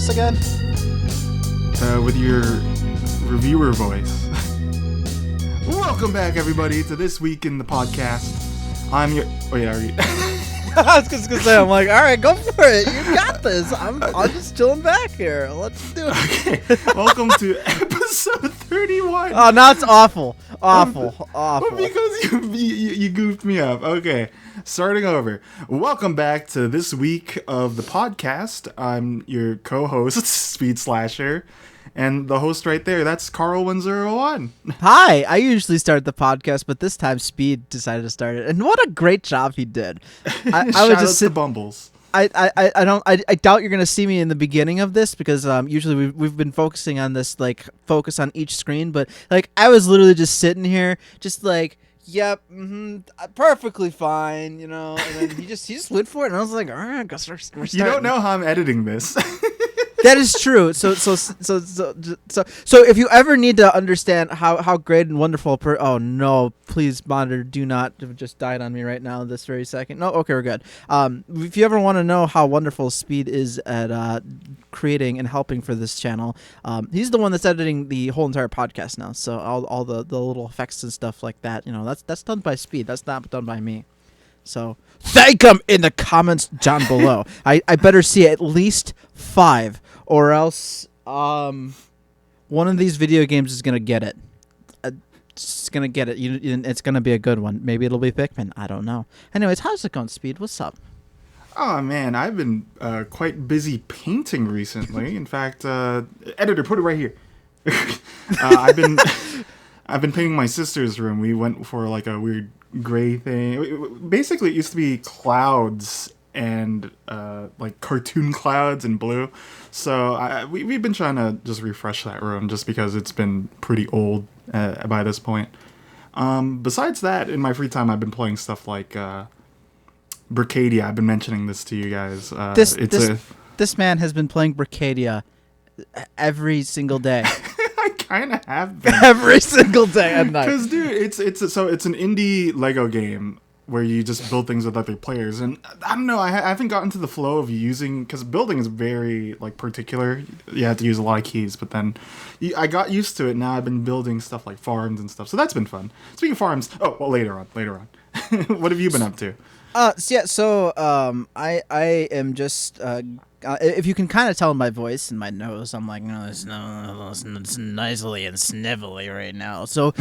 this again? With your reviewer voice. Welcome back, everybody, to This Week in the Podcast. I'm your... Wait, are you... I was just gonna say, I'm like, all right, go for it. You got this. I'm just chilling back here. Let's do it. Okay, welcome to episode 31. Oh, now it's awful. Awful. Because you goofed me up. Okay, starting over. Welcome back to this week of the podcast. I'm your co-host, SpeedSlasher. And the host right there, that's Carl101. Hi, I usually start the podcast, but this time Speed decided to start it. And what a great job he did. I would just sit to Bumbles. I doubt you're gonna see me in the beginning of this because usually we've been focusing on this focus on each screen, but I was literally just sitting here just yep, perfectly fine, and then he just went for it, and I was like, all right, I guess we're starting. You don't know how I'm editing this. That is true. So if you ever need to understand how great and wonderful oh no, please monitor, do not have just died on me right now this very second. No, okay, we're good. If you ever want to know how wonderful Speed is at creating and helping for this channel, he's the one that's editing the whole entire podcast now. So all the little effects and stuff like that, that's done by Speed. That's not done by me. So thank him in the comments down below. I better see at least 5, or else one of these video games is gonna get it. It's gonna get it. It's gonna be a good one. Maybe it'll be Pikmin. I don't know. Anyways, how's it going, Speed? What's up? Oh man, I've been quite busy painting recently. In fact, editor, put it right here. I've been painting my sister's room. We went for a weird gray thing. Basically, it used to be clouds and cartoon clouds in blue. So we've been trying to just refresh that room just because it's been pretty old by this point. Besides that, in my free time, I've been playing stuff like Bricadia. I've been mentioning this to you guys. This man has been playing Bricadia every single day. I kind of have been. Every single day at night. Because, dude, it's an indie Lego game where you just build things with other players. And I don't know, I haven't gotten to the flow of using... Because building is very, particular. You have to use a lot of keys. But then I got used to it. Now I've been building stuff like farms and stuff. So that's been fun. Speaking of farms... Oh, well, later on. What have you been up to? I am just... if you can kind of tell in my voice and my nose, I'm like, no, it's nicely and snivelly right now. So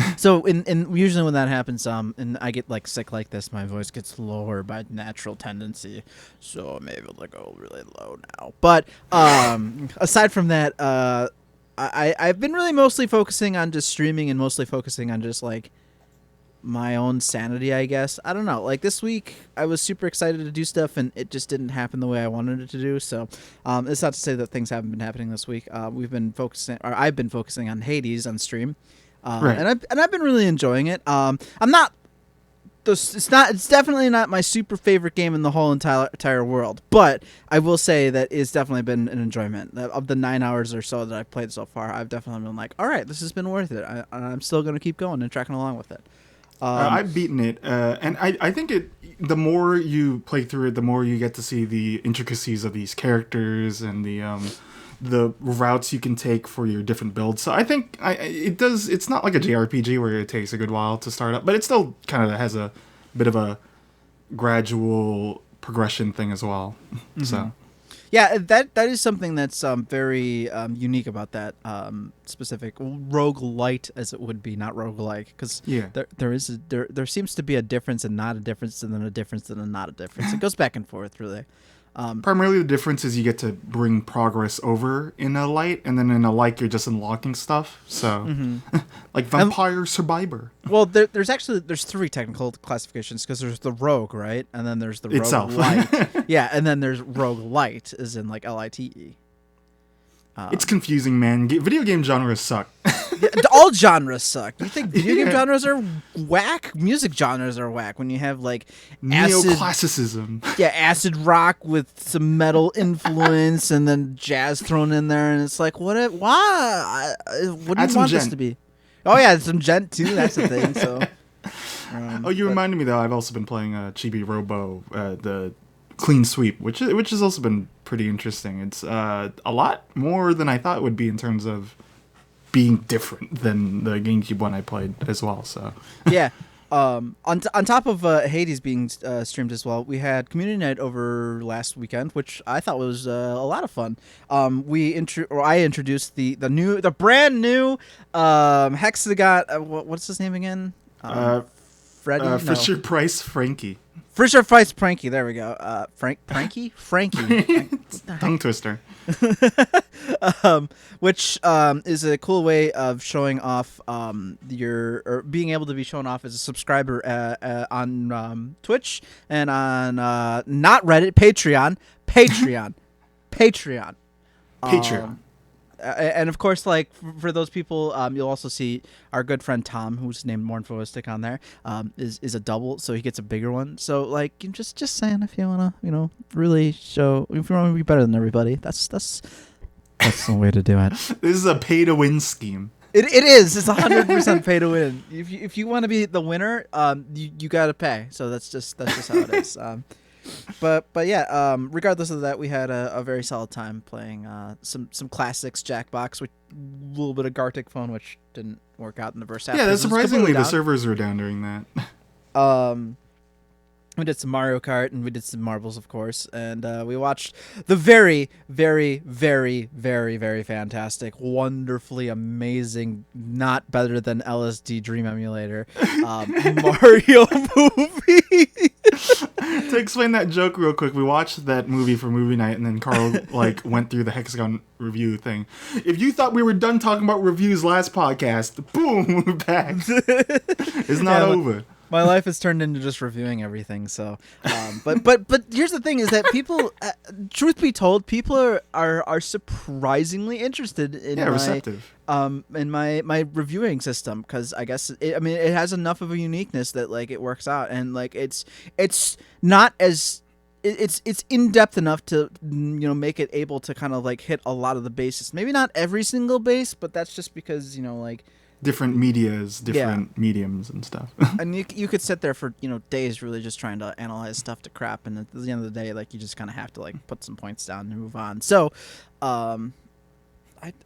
in usually when that happens, and I get sick like this, my voice gets lower by natural tendency. So I'm able to go really low now. But aside from that, I've been really mostly focusing on just streaming and mostly focusing on just my own sanity, I guess. I don't know. This week, I was super excited to do stuff, and it just didn't happen the way I wanted it to do. So, it's not to say that things haven't been happening this week. I've been focusing on Hades on stream, right. and I've been really enjoying it. It's definitely not my super favorite game in the whole entire world, but I will say that it's definitely been an enjoyment. Of the 9 hours or so that I've played so far, I've definitely been like, all right, this has been worth it. I'm still going to keep going and tracking along with it. I've beaten it, and I think the more you play through it, the more you get to see the intricacies of these characters and the routes you can take for your different builds. So I think it's not like a JRPG where it takes a good while to start up, but it still kind of has a bit of a gradual progression thing as well. Mm-hmm. So. Yeah, that is something that's very unique about that specific roguelite, as it would be, not roguelike, because there seems to be a difference and not a difference, and then a difference and then not a difference. It goes back and forth, really. Primarily the difference is you get to bring progress over in a light, and then in a like you're just unlocking stuff. So, like Vampire Survivor. Well, there's 3 technical classifications, because there's the rogue, right? And then there's the roguelite. Yeah, and then there's roguelite, as in LITE. It's confusing, man. Video game genres suck. All genres suck. You think video game genres are whack? Music genres are whack. When you have neoclassicism. Acid rock with some metal influence, and then jazz thrown in there, and it's like, why? What do you want this to be? Oh yeah, some gent too. That's the thing. So. You reminded me though. I've also been playing Chibi Robo, the clean sweep, which has also been pretty interesting. It's a lot more than I thought it would be in terms of being different than the GameCube one I played as well. So Yeah. On top of Hades being streamed as well, we had Community Night over last weekend, which I thought was a lot of fun. I introduced the brand new Hexagon. What's his name again? Freddy. No. Fisher Price Frankie. Fisher Price Frankie. There we go. Frankie. Tongue twister. Which is a cool way of showing off or being able to be shown off as a subscriber on Twitch and on not Reddit, Patreon. And of course, like for those people, you'll also see our good friend Tom, who's named Mournfullistic on there, is a double, so he gets a bigger one. So like, just saying, if you wanna, really show, if you want to be better than everybody, that's the way to do it. This is a pay to win scheme. It is. It's 100% pay to win. If you want to be the winner, you gotta pay. So that's just how it is. But yeah, regardless of that, we had a very solid time playing some classics, Jackbox, with a little bit of Gartic Phone, which didn't work out in the first half. Yeah, that's surprisingly the servers were down during that. We did some Mario Kart and we did some marbles, of course, and we watched the very, very, very, very, very fantastic, wonderfully amazing, not better than LSD Dream Emulator, Mario movie. To explain that joke real quick, we watched that movie for movie night, and then Carl went through the Hexagon review thing. If you thought we were done talking about reviews last podcast, boom, we're back. It's not over. My life has turned into just reviewing everything. So, but here's the thing: is that people, truth be told, people are surprisingly interested in receptive. In my reviewing system, because I guess it has enough of a uniqueness that like it works out, and like it's not as it's in depth enough to make it able to kind of like hit a lot of the bases. Maybe not every single base, but that's just because different medias, different mediums and stuff. And you could sit there for days really just trying to analyze stuff to crap, and at the end of the day, like you just kind of have to like put some points down and move on. So, I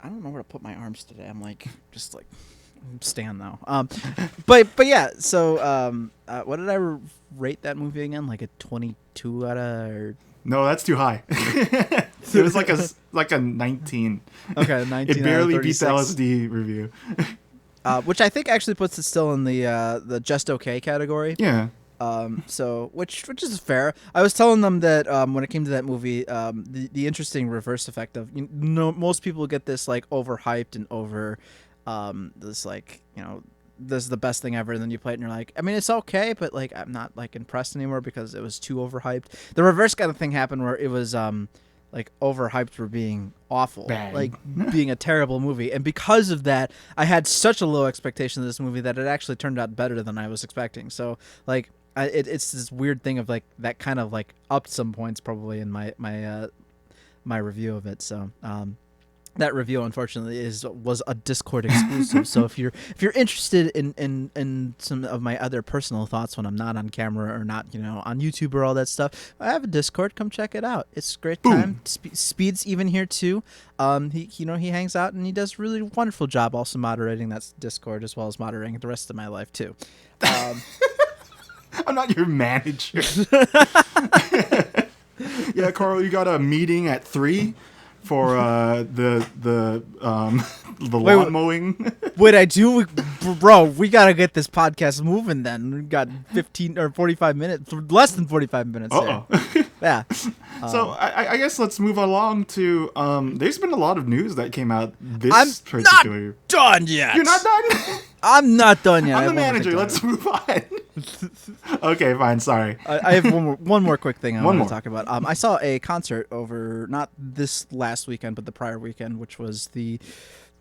don't know where to put my arms today. I'm like just like stand now. But yeah. So what did I rate that movie again? Like a 22 out of. No, that's too high. It was like a 19. Okay, 19. It barely beat the LSD review. Which I think actually puts it still in the just okay category. Yeah. So which is fair. I was telling them that when it came to that movie, the interesting reverse effect of most people get this like overhyped and over this like this is the best thing ever, and then you play it and you're like, it's okay, but like I'm not like impressed anymore because it was too overhyped. The reverse kind of thing happened where it was like overhyped for being awful, bad. Like being a terrible movie, and because of that, I had such a low expectation of this movie that it actually turned out better than I was expecting. So like it's this weird thing of like that kind of like upped some points probably in my review of it. So that review unfortunately was a Discord exclusive. So if you're interested in some of my other personal thoughts when I'm not on camera or not on YouTube or all that stuff, I have a Discord. Come check it out. It's a great time. Speed's even here too. He hangs out and he does a really wonderful job also moderating that Discord as well as moderating the rest of my life too. I'm not your manager. Yeah, Carl, you got a meeting at 3 for the lawn mowing. Wait, I do, bro. We gotta get this podcast moving. Then we got 15 or 45 minutes, less than 45 minutes. Yeah. So I guess let's move along to. There's been a lot of news that came out this particular. I'm not done yet. You're not done. I'm not done yet. I'm the manager. Let's move on. Okay, fine. Sorry. I have one more quick thing I want to talk about. I saw a concert over not this last weekend, but the prior weekend, which was the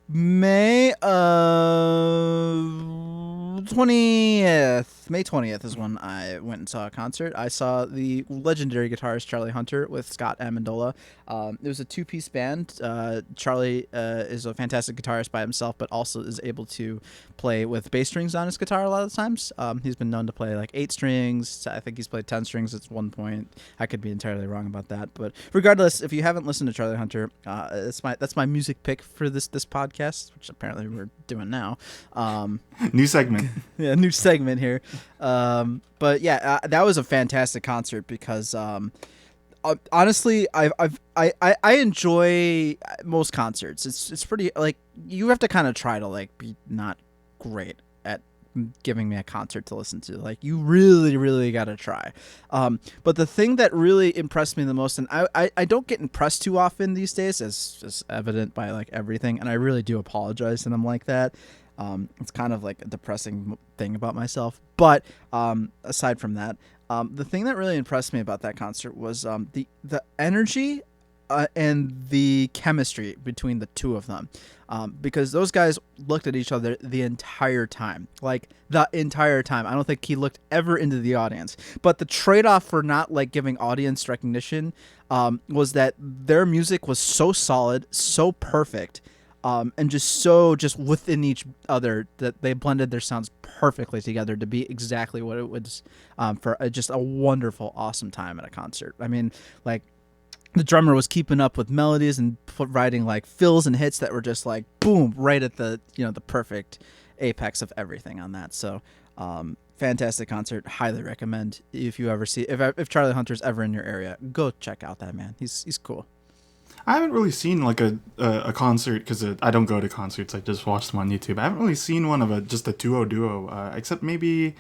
May 20th, May 20th is when I went and saw a concert. I saw the legendary guitarist Charlie Hunter with Scott Amendola. It was a two-piece band. Charlie is a fantastic guitarist by himself, but also is able to play with bass strings on his guitar a lot of the times. He's been known to play like 8 strings. I think he's played 10 strings at one point. I could be entirely wrong about that, but regardless, if you haven't listened to Charlie Hunter, that's my music pick for this podcast, which apparently we're doing now. New segment. Yeah, new segment here. But yeah, that was a fantastic concert because honestly, I enjoy most concerts. It's pretty like you have to kind of try to like be not great at giving me a concert to listen to. Like you really got to try. But the thing that really impressed me the most, and I don't get impressed too often these days, as evident by like everything, and I really do apologize that I'm like that. It's kind of like a depressing thing about myself. But aside from that, the thing that really impressed me about that concert was the energy and the chemistry between the two of them. Because those guys looked at each other the entire time. Like, the entire time. I don't think he looked ever into the audience. But the trade-off for not, like, giving audience recognition was that their music was so solid, so perfect, and just within each other that they blended their sounds perfectly together to be exactly what it was for just a wonderful, awesome time at a concert. I mean, like, the drummer was keeping up with melodies and writing like fills and hits that were just like boom, right at the the perfect apex of everything on that. So fantastic concert. Highly recommend if you ever see if Charlie Hunter's ever in your area, go check out that man. He's cool. I haven't really seen like a concert because I don't go to concerts. I just watch them on YouTube. I haven't really seen one of just a duo, except maybe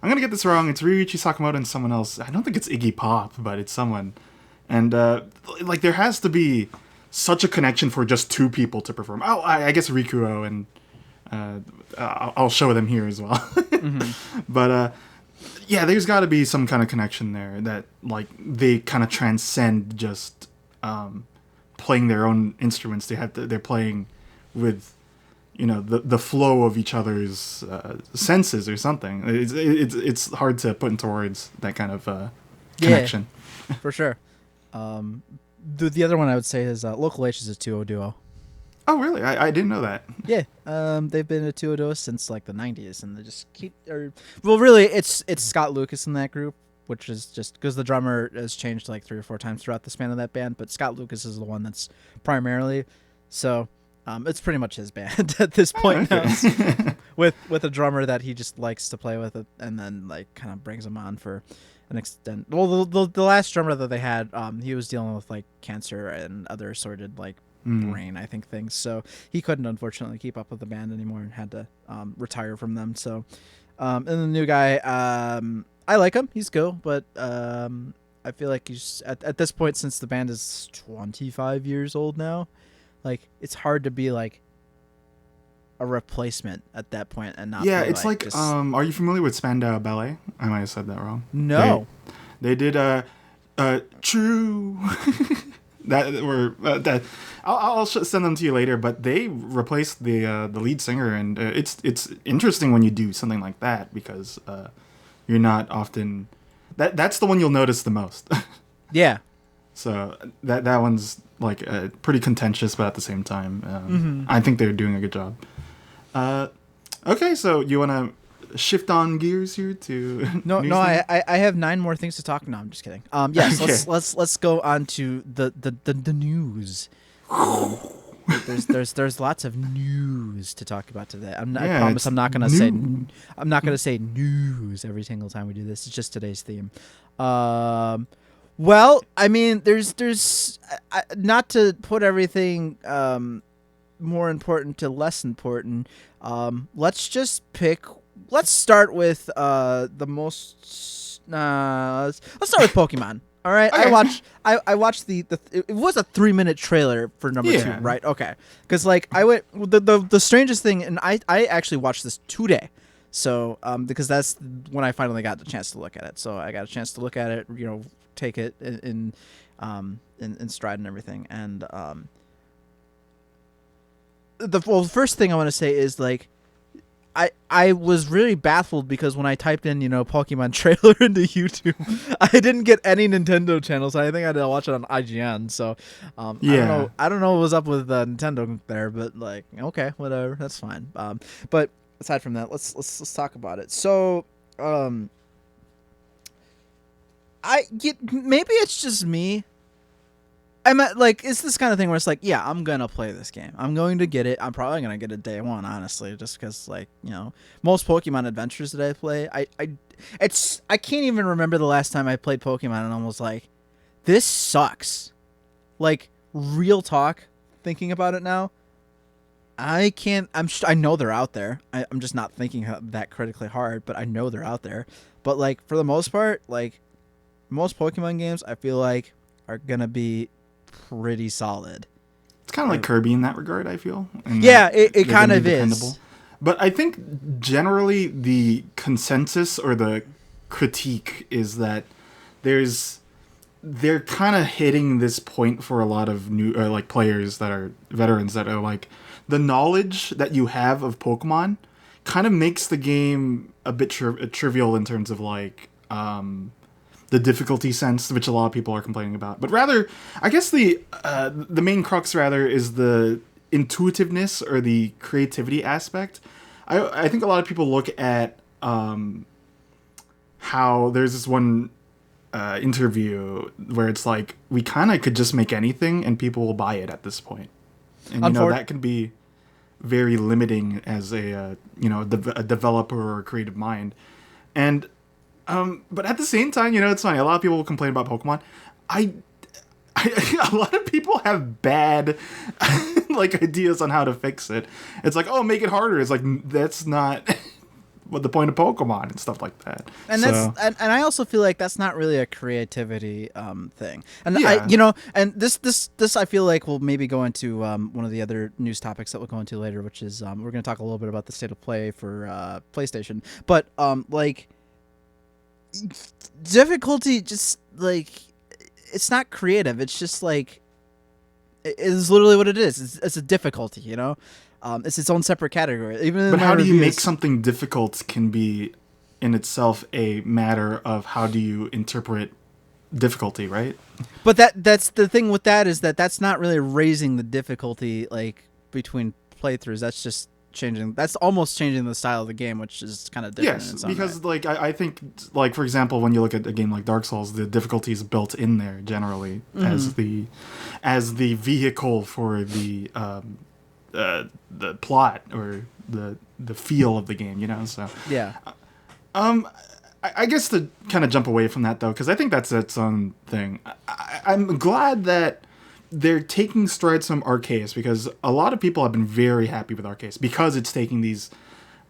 I'm gonna get this wrong. It's Ryuichi Sakamoto and someone else. I don't think it's Iggy Pop, but it's someone. And like there has to be such a connection for just two people to perform. Oh, I guess Rikuo and I'll show them here as well. Mm-hmm. But yeah, there's got to be some kind of connection there that like they kind of transcend just playing their own instruments. They're playing with the flow of each other's senses or something. It's hard to put into words, that kind of connection. Yeah, for sure. The other one I would say is Local H is a duo. Oh, really? I didn't know that. Yeah. They've been a duo since like the 90s, and they just keep. Really, it's Scott Lucas in that group, which is just because the drummer has changed like 3 or 4 times throughout the span of that band, but Scott Lucas is the one that's primarily. So, it's pretty much his band at this point now, with a drummer that he just likes to play with, and then like kind of brings him on for an extent. Well, the last drummer that they had, he was dealing with like cancer and other assorted like brain, I think, things. So he couldn't unfortunately keep up with the band anymore and had to retire from them. So, and the new guy, I like him. He's cool, but I feel like he's at this point, since the band is 25 years old now, like it's hard to be like a replacement at that point and not. Yeah, it's like are you familiar with Spandau Ballet? I might have said that wrong. No. They did True. that I'll send them to you later, but they replaced the lead singer, and it's interesting when you do something like that because you're not often that's the one you'll notice the most. Yeah. So that one's like pretty contentious, but at the same time I think they're doing a good job. Okay, so you want to shift on gears here to no, I have 9 more things to talk. No, I'm just kidding. Yes, okay. let's go on to the news. There's lots of news to talk about today. I promise I'm not gonna say news every single time we do this. It's just today's theme. Well, I mean, there's not to put everything more important to less important. Let's start with the most. Let's start with Pokemon. All right, okay. I watched it was a 3-minute trailer for number 2, right? Okay, because like I went the strangest thing, and I actually watched this today, so because that's when I finally got the chance to look at it. So I got a chance to look at it, take it in stride and everything, and the first thing I want to say is like I was really baffled because when I typed in, Pokemon trailer into YouTube, I didn't get any Nintendo channels. I think I had to watch it on IGN. So, Yeah. I don't know what was up with Nintendo there, but like, okay, whatever, that's fine. But aside from that, let's talk about it. So, maybe it's just me. I'm at, like, it's this kind of thing where it's like, yeah, I'm gonna play this game. I'm going to get it. I'm probably gonna get it day one, honestly, just because, like, most Pokemon adventures that I play, I can't even remember the last time I played Pokemon and I was like, this sucks. Like, real talk. Thinking about it now, I can't. I know they're out there. I'm just not thinking that critically hard, but I know they're out there. But like, for the most part, like, most Pokemon games, I feel like are gonna be pretty solid. It's kind of like Kirby in that regard, I feel. Yeah, it kind of is. But I think generally the consensus or the critique is that they're kind of hitting this point for a lot of new like players that are veterans that are like, the knowledge that you have of Pokemon kind of makes the game a bit trivial in terms of like the difficulty sense, which a lot of people are complaining about. But rather, I guess the main crux rather is the intuitiveness or the creativity aspect. I think a lot of people look at how there's this one interview where it's like, we kind of could just make anything and people will buy it at this point. And that can be very limiting as a developer or a creative mind. And but at the same time, it's funny. A lot of people will complain about Pokemon. A lot of people have bad like ideas on how to fix it. It's like, oh, make it harder. It's like, that's not what the point of Pokemon and stuff like that. And and I also feel like that's not really a creativity thing. And yeah. and this I feel like will maybe go into one of the other news topics that we'll go into later, which is we're going to talk a little bit about the state of play for PlayStation. But like, difficulty, just like, it's not creative. It's just like, it is literally what it is. It's a difficulty, it's its own separate category. Even but how do you make something difficult can be in itself a matter of how do you interpret difficulty, right? But that's the thing with that, is that's not really raising the difficulty like between playthroughs. That's just changing. That's almost changing the style of the game, which is kind of different. Yes, because like I think, like, for example, when you look at a game like Dark Souls, the difficulty is built in there generally as the vehicle for the plot or the feel of the game. So yeah. I guess to kind of jump away from that though, because I think that's its own thing. I'm glad that they're taking strides from Arceus, because a lot of people have been very happy with Arceus because it's taking these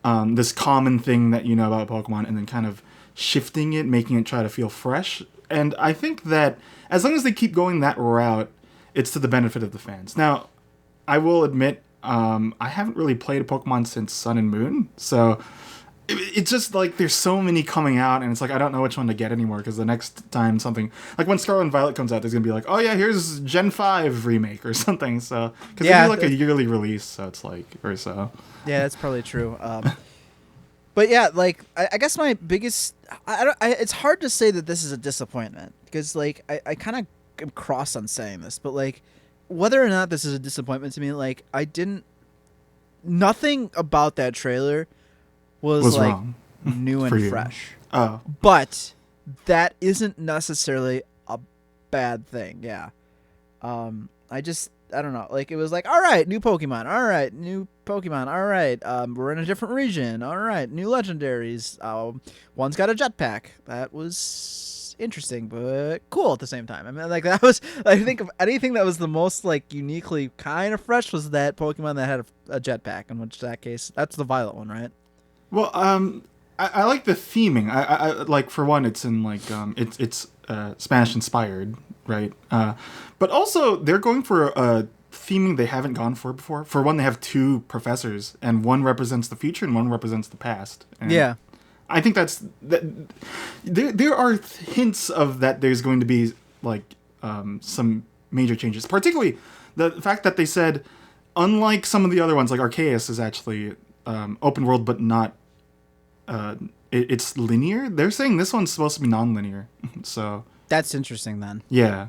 this common thing that you know about Pokemon and then kind of shifting it, making it try to feel fresh. And I think that as long as they keep going that route, it's to the benefit of the fans. Now, I will admit, I haven't really played a Pokemon since Sun and Moon, so it's just like there's so many coming out, and it's like I don't know which one to get anymore, because the next time something like when Scarlet and Violet comes out, there's gonna be like, oh yeah, here's Gen 5 remake or something. So because they do like a yearly release, so it's like, or so. Yeah, that's probably true. But yeah, like I guess my biggest, it's hard to say that this is a disappointment, because like I kind of am cross on saying this, but like, whether or not this is a disappointment to me, like, nothing about that trailer was like wrong new and fresh. Oh, but that isn't necessarily a bad thing. Yeah. I don't know. Like, it was like, all right, new Pokemon. All right, new Pokemon. All right, we're in a different region. All right, new legendaries. One's got a jetpack. That was interesting, but cool at the same time. I mean, like, that was, I think of anything that was the most like uniquely kind of fresh was that Pokemon that had a jetpack. In which that case, that's the Violet one, right? Well, I like the theming. I like, for one, it's in like it's Spanish inspired, right? But also they're going for a theming they haven't gone for before. For one, they have two professors, and one represents the future and one represents the past. And yeah, I think that there are hints of that. There's going to be like some major changes, particularly the fact that they said, unlike some of the other ones, like Arceus is actually open world, but not. It's linear. They're saying this one's supposed to be non-linear. So That's interesting then. yeah.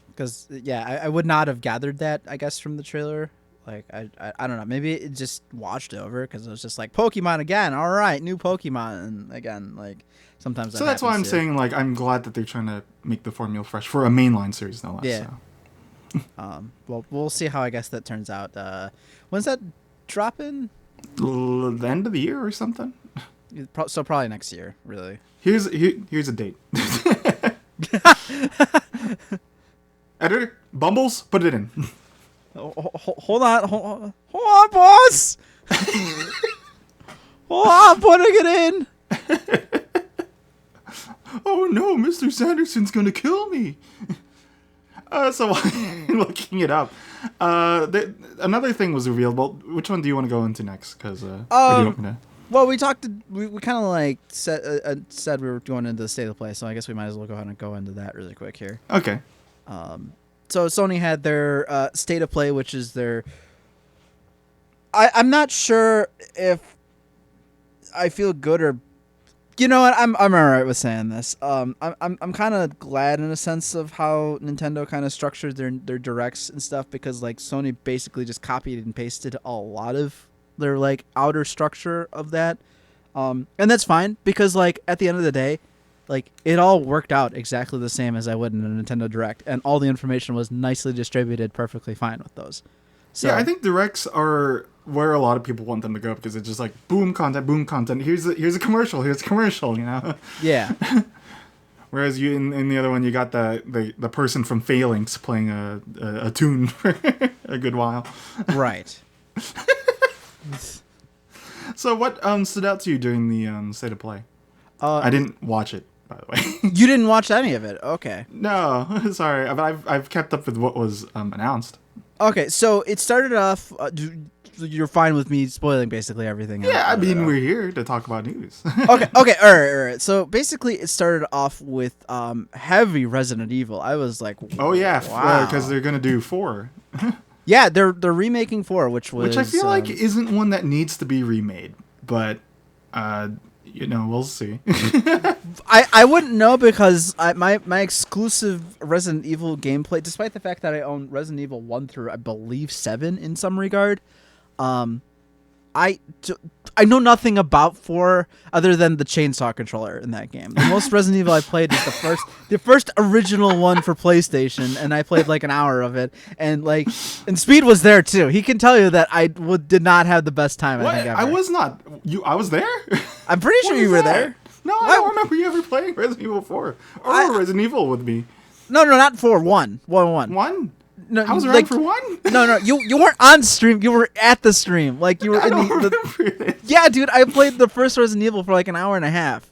Because I would not have gathered that, I guess, from the trailer. Like I don't know, maybe it just watched over because it was just like Pokemon again. All right, new Pokemon, and again, like sometimes. So that's why I'm saying, like, I'm glad that they're trying to make the formula fresh for a mainline series, no less. Yeah. So. Well, we'll see how I guess that turns out. When's that dropping? The end of the year or something. So probably next year, really. Here's a date. Editor, Bumbles, put it in. Hold on, boss. Hold on, putting it in. Oh no, Mr. Sanderson's gonna kill me. So while looking it up, another thing was revealed. Well, which one do you want to go into next? Because well, we talked. We kind of like said we were going into the state of play, so I guess we might as well go ahead and go into that really quick here. Okay. So Sony had their state of play, which is their. I'm not sure if I feel good or, you know what, I'm alright with saying this. I'm kind of glad in a sense of how Nintendo kind of structured their directs and stuff, because like Sony basically just copied and pasted a lot of their like outer structure of that, and that's fine because like at the end of the day, like it all worked out exactly the same as I would in a Nintendo Direct, and all the information was nicely distributed perfectly fine with those. So, yeah, I think directs are where a lot of people want them to go because it's just like boom content. Here's a commercial, you know. Yeah. Whereas you in the other one, you got the person from Phalanx playing a tune for a good while. Right. So what stood out to you during the state of play? I didn't watch it, by the way. You didn't watch any of it? Okay. No, sorry, but I've kept up with what was announced. Okay, so it started off. You're fine with me spoiling basically everything. Yeah, I mean we're here to talk about news. Okay, all right. So basically, it started off with heavy Resident Evil. I was like, oh yeah, wow, because they're gonna do 4. Yeah, they're remaking 4, which I feel like isn't one that needs to be remade, but we'll see. I wouldn't know because my exclusive Resident Evil gameplay, despite the fact that I own Resident Evil 1 through I believe 7 in some regard, I know nothing about 4 other than the chainsaw controller in that game. The most Resident Evil I played is the first original one for PlayStation, and I played like an hour of it. And Speed was there too. He can tell you that I did not have the best time. What? I think ever. I was not. I was there. I'm pretty sure you were there. No, I don't remember you ever playing Resident Evil 4 or Resident Evil with me. No, not 4. 1. 1. No, I was around for 1? No, you weren't on stream. You were at the stream. Like you were I don't remember this. Yeah, dude, I played the first Resident Evil for like an hour and a half.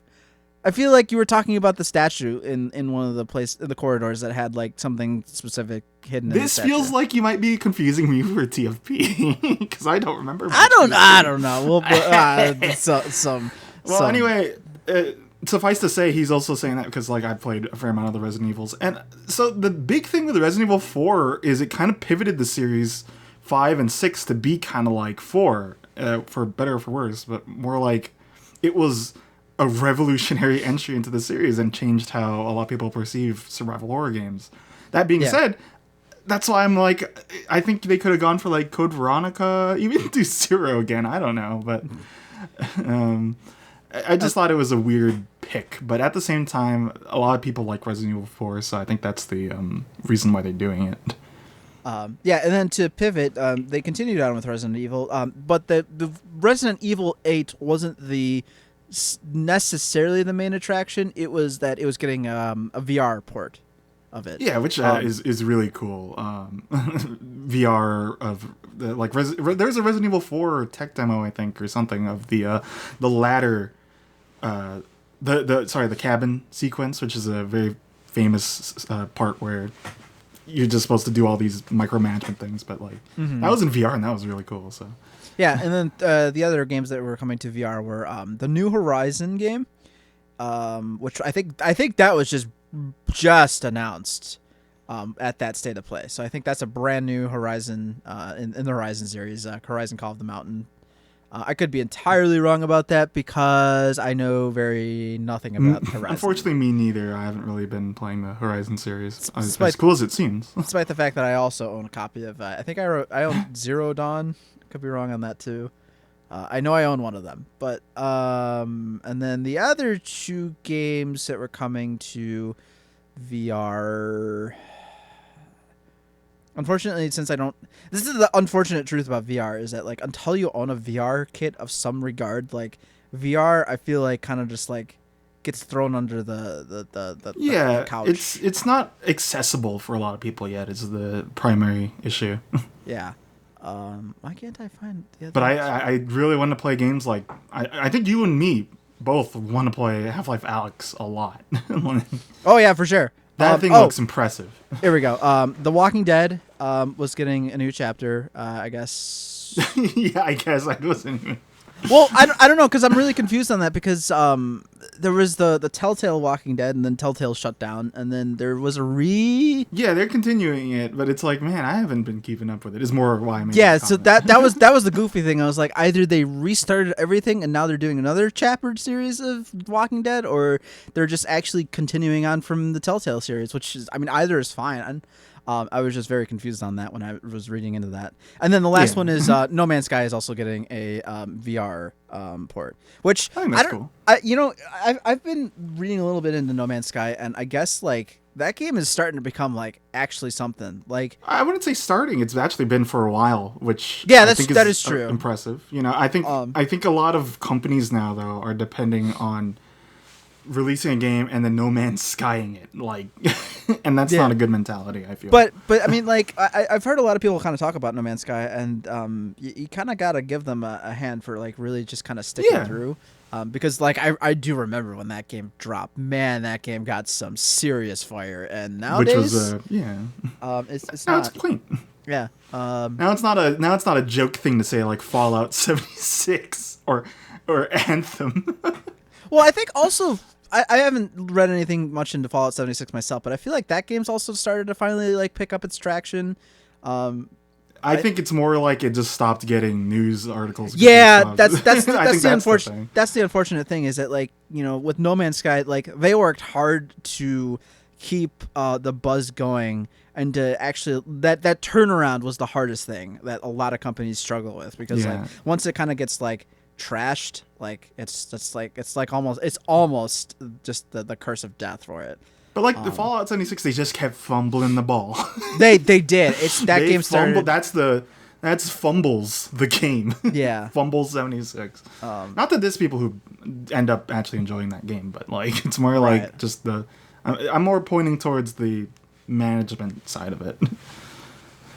I feel like you were talking about the statue in one of the corridors that had like something specific hidden. This feels like you might be confusing me for TFP because I don't remember. I don't know. Well, anyway. Suffice to say, he's also saying that because, like, I've played a fair amount of the Resident Evils. And so the big thing with the Resident Evil 4 is it kind of pivoted the series 5 and 6 to be kind of like 4, for better or for worse, but more like it was a revolutionary entry into the series and changed how a lot of people perceive survival horror games. That being said, that's why I'm like, I think they could have gone for, like, Code Veronica, even do Zero again. I don't know, but... I just thought it was a weird pick, but at the same time, a lot of people like Resident Evil 4, so I think that's the reason why they're doing it. And then to pivot, they continued on with Resident Evil, but the Resident Evil 8 wasn't necessarily the main attraction. It was that it was getting a VR port of it. Yeah, which is really cool. VR of there's a Resident Evil 4 tech demo, I think, or something of the ladder. The cabin sequence, which is a very famous part where you're just supposed to do all these micromanagement things, but that was in VR and that was really cool. So yeah, and then the other games that were coming to VR were the New Horizon game, which I think that was just announced at that state of play. So I think that's a brand new Horizon in the Horizon series, Horizon Call of the Mountain. I could be entirely wrong about that because I know very nothing about Horizon. Unfortunately, me neither. I haven't really been playing the Horizon series as Despite- cool as it seems. Despite the fact that I also own a copy of, I think I own Zero Dawn. Could be wrong on that too. I know I own one of them, but and then the other two games that were coming to VR. Unfortunately, since I don't, this is the unfortunate truth about VR is that like until you own a VR kit of some regard, like VR, I feel like kind of just like gets thrown under the couch. It's not accessible for a lot of people yet. Is the primary issue. Yeah. Why can't I find the other? But I really want to play games like I think you and me both want to play Half-Life Alyx a lot. Oh yeah, for sure. That thing looks impressive. Here we go. The Walking Dead was getting a new chapter. I guess. Yeah, I guess I wasn't even. Well, I don't know because I'm really confused on that because there was the Telltale Walking Dead and then Telltale shut down and then there was a Yeah, they're continuing it, but it's like, man, I haven't been keeping up with it. It's more why I made so that was the goofy thing. I was like, either they restarted everything and now they're doing another chapter series of Walking Dead, or they're just actually continuing on from the Telltale series, which is, I mean, either is fine. I was just very confused on that when I was reading into that. And then the last one is No Man's Sky is also getting a VR port, which I think that's cool. I've been reading a little bit into No Man's Sky, and I guess like that game is starting to become like actually something. Like I wouldn't say starting; it's actually been for a while, which I think that is true. Impressive. You know, I think a lot of companies now though are depending on releasing a game and then No Man's Skying it, like, and that's not a good mentality, I feel. But I mean, like, I've heard a lot of people kind of talk about No Man's Sky, and you kind of got to give them a hand for like really just kind of sticking through, because like I do remember when that game dropped, man, that game got some serious fire, and nowadays, which was it's now not it's clean. Yeah. Now it's not a joke thing to say like Fallout 76 or Anthem. Well, I think also I haven't read anything much into Fallout 76 myself, but I feel like that game's also started to finally like pick up its traction. I think it's more like it just stopped getting news articles. Yeah, that's the unfortunate thing is that like, you know, with No Man's Sky, like they worked hard to keep the buzz going, and to actually that turnaround was the hardest thing that a lot of companies struggle with, because like once it kind of gets like trashed, like it's almost just the curse of death for it. But like the Fallout 76, they just kept fumbling the ball. They did. It's that game started. That's Fumbles the game. Yeah. Fumbles 76. Not that there's people who end up actually enjoying that game, but like it's more like just I'm more pointing towards the management side of it.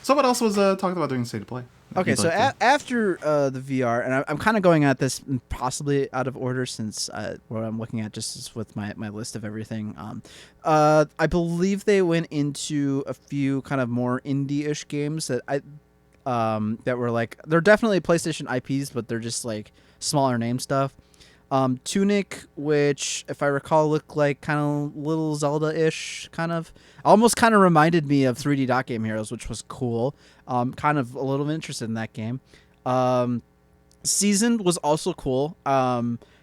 So what else was talked about during State of Play? Okay, so after the VR, and I'm kind of going at this possibly out of order since what I'm looking at just is with my list of everything. I believe they went into a few kind of more indie-ish games that that were like, they're definitely PlayStation IPs, but they're just like smaller name stuff. Tunic, which if I recall looked like kind of little Zelda-ish, almost reminded me of 3D Dot Game Heroes, which was cool. Kind of a little interested in that game. Seasoned was also cool.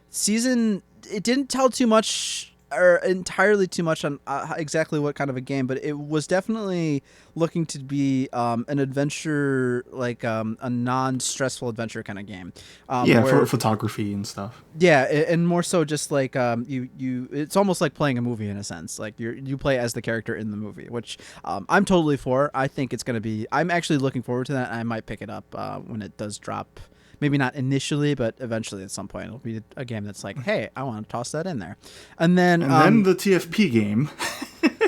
Season, it didn't tell too much or entirely too much on exactly what kind of a game, but it was definitely looking to be an adventure, like a non-stressful adventure kind of game. For photography and stuff. Yeah, and more so just like you it's almost like playing a movie in a sense. Like you play as the character in the movie, which I'm totally for. I think it's going to be, I'm actually looking forward to that. I might pick it up when it does drop. Maybe not initially, but eventually at some point it'll be a game that's like, hey, I want to toss that in there. And then the TFP game.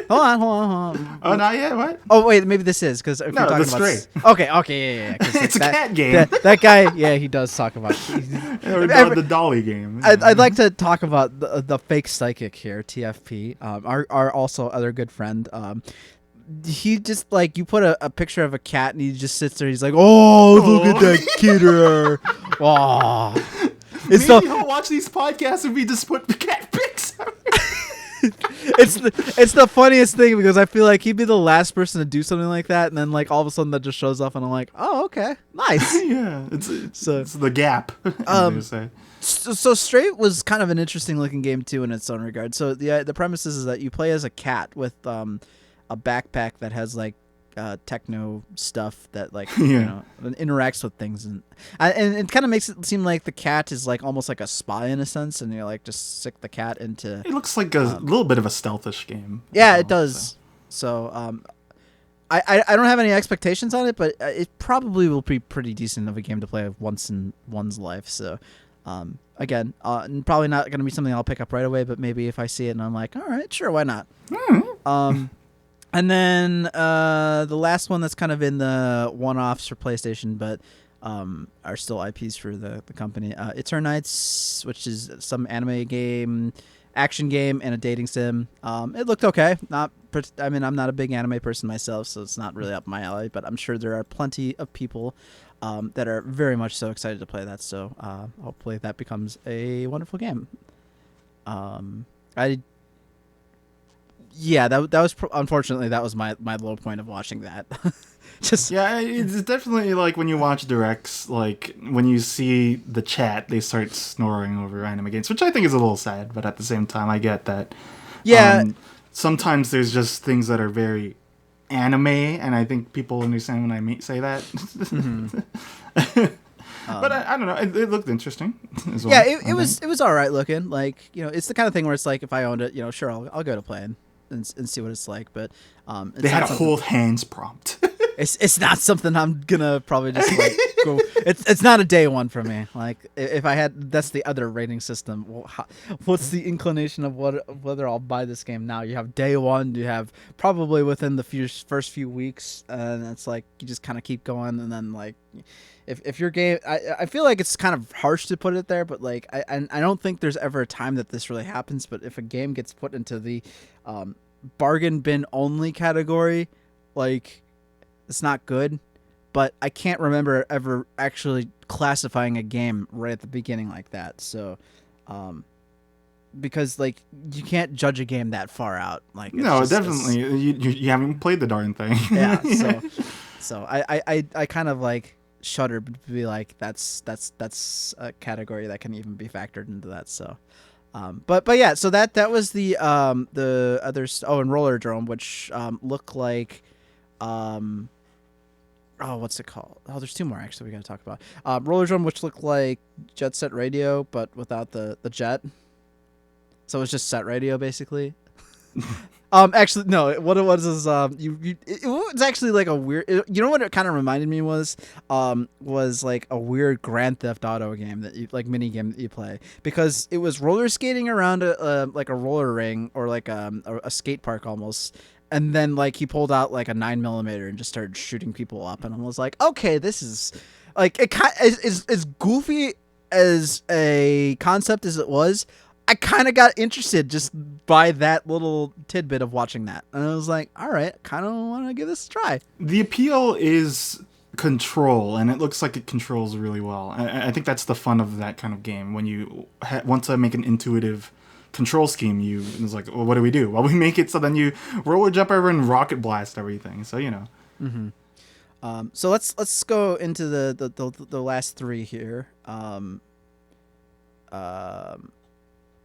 Hold on. Oh, not yet? What? Oh, wait, maybe this is, because if you're talking about... Stray. Okay, yeah. It's a cat game. That guy, yeah, he does talk about... the Dolly game. I'd like to talk about the fake psychic here, TFP, our also other good friend. He just, like, you put a picture of a cat and he just sits there. He's like, oh, look at that kidder. Oh. Maybe he'll watch these podcasts and we just put cat pics. it's the funniest thing because I feel like he'd be the last person to do something like that, and then like all of a sudden that just shows up, and I'm like, oh, okay, nice. Yeah, it's the gap. So Straight was kind of an interesting looking game too in its own regard. So the premise is that you play as a cat with a backpack that has like techno stuff that like interacts with things, and it kind of makes it seem like the cat is like almost like a spy in a sense, and you like just stick the cat into. It looks like a little bit of a stealthish game. Yeah, it does. So I don't have any expectations on it, but it probably will be pretty decent of a game to play once in one's life. So. Again, probably not going to be something I'll pick up right away, but maybe if I see it and I'm like, all right, sure, why not? And then the last one that's kind of in the one-offs for PlayStation, but are still IPs for the company. Eternights, which is some anime game, action game, and a dating sim. It looked okay. I'm not a big anime person myself, so it's not really up my alley, but I'm sure there are plenty of people that are very much so excited to play that. So hopefully that becomes a wonderful game. That was unfortunately that was my low point of watching that. It's definitely like when you watch directs, like when you see the chat, they start snoring over anime games, which I think is a little sad. But at the same time, I get that. Yeah. Sometimes there's just things that are very anime, and I think people understand when I say that. Mm-hmm. But I don't know. It looked interesting as well. Yeah, it was all right looking. Like, it's the kind of thing where it's like if I owned it, sure, I'll go to play and see what it's like. But they had a hold hands prompt. It's not something I'm gonna probably just like go. It's not a day one for me. Like if I had, that's the other rating system. What's the inclination of whether I'll buy this game now? You have day one. You have probably within the first few weeks, and it's like you just kind of keep going, and then like if your game, I feel like it's kind of harsh to put it there, but like I don't think there's ever a time that this really happens. But if a game gets put into the bargain bin only category, like. It's not good, but I can't remember ever actually classifying a game right at the beginning like that. So, because like you can't judge a game that far out. Like definitely you haven't played the darn thing. Yeah. So I kind of like shudder to be like that's a category that can even be factored into that. So. But yeah, so that was the others. Oh, and Rollerdrome, which looked like what's it called? Oh, there's two more actually we got to talk about. Rollerdrome, which looked like Jet Set Radio, but without the jet. So it was just set radio basically. Actually, no. What it was is it was actually like a weird. You know what it kind of reminded me was like a weird Grand Theft Auto game that you like mini game that you play, because it was roller skating around like a roller ring or like a skate park almost. And then, like, he pulled out, like, a 9mm and just started shooting people up. And I was like, okay, this is, like, it is as goofy as a concept as it was. I kind of got interested just by that little tidbit of watching that. And I was like, all right, kind of want to give this a try. The appeal is control, and it looks like it controls really well. I think that's the fun of that kind of game. When you want to make an intuitive control scheme, it's like, well, what do we do? Well, we make it so then you roller jump over and rocket blast everything. So Mm-hmm. So let's go into the last three here.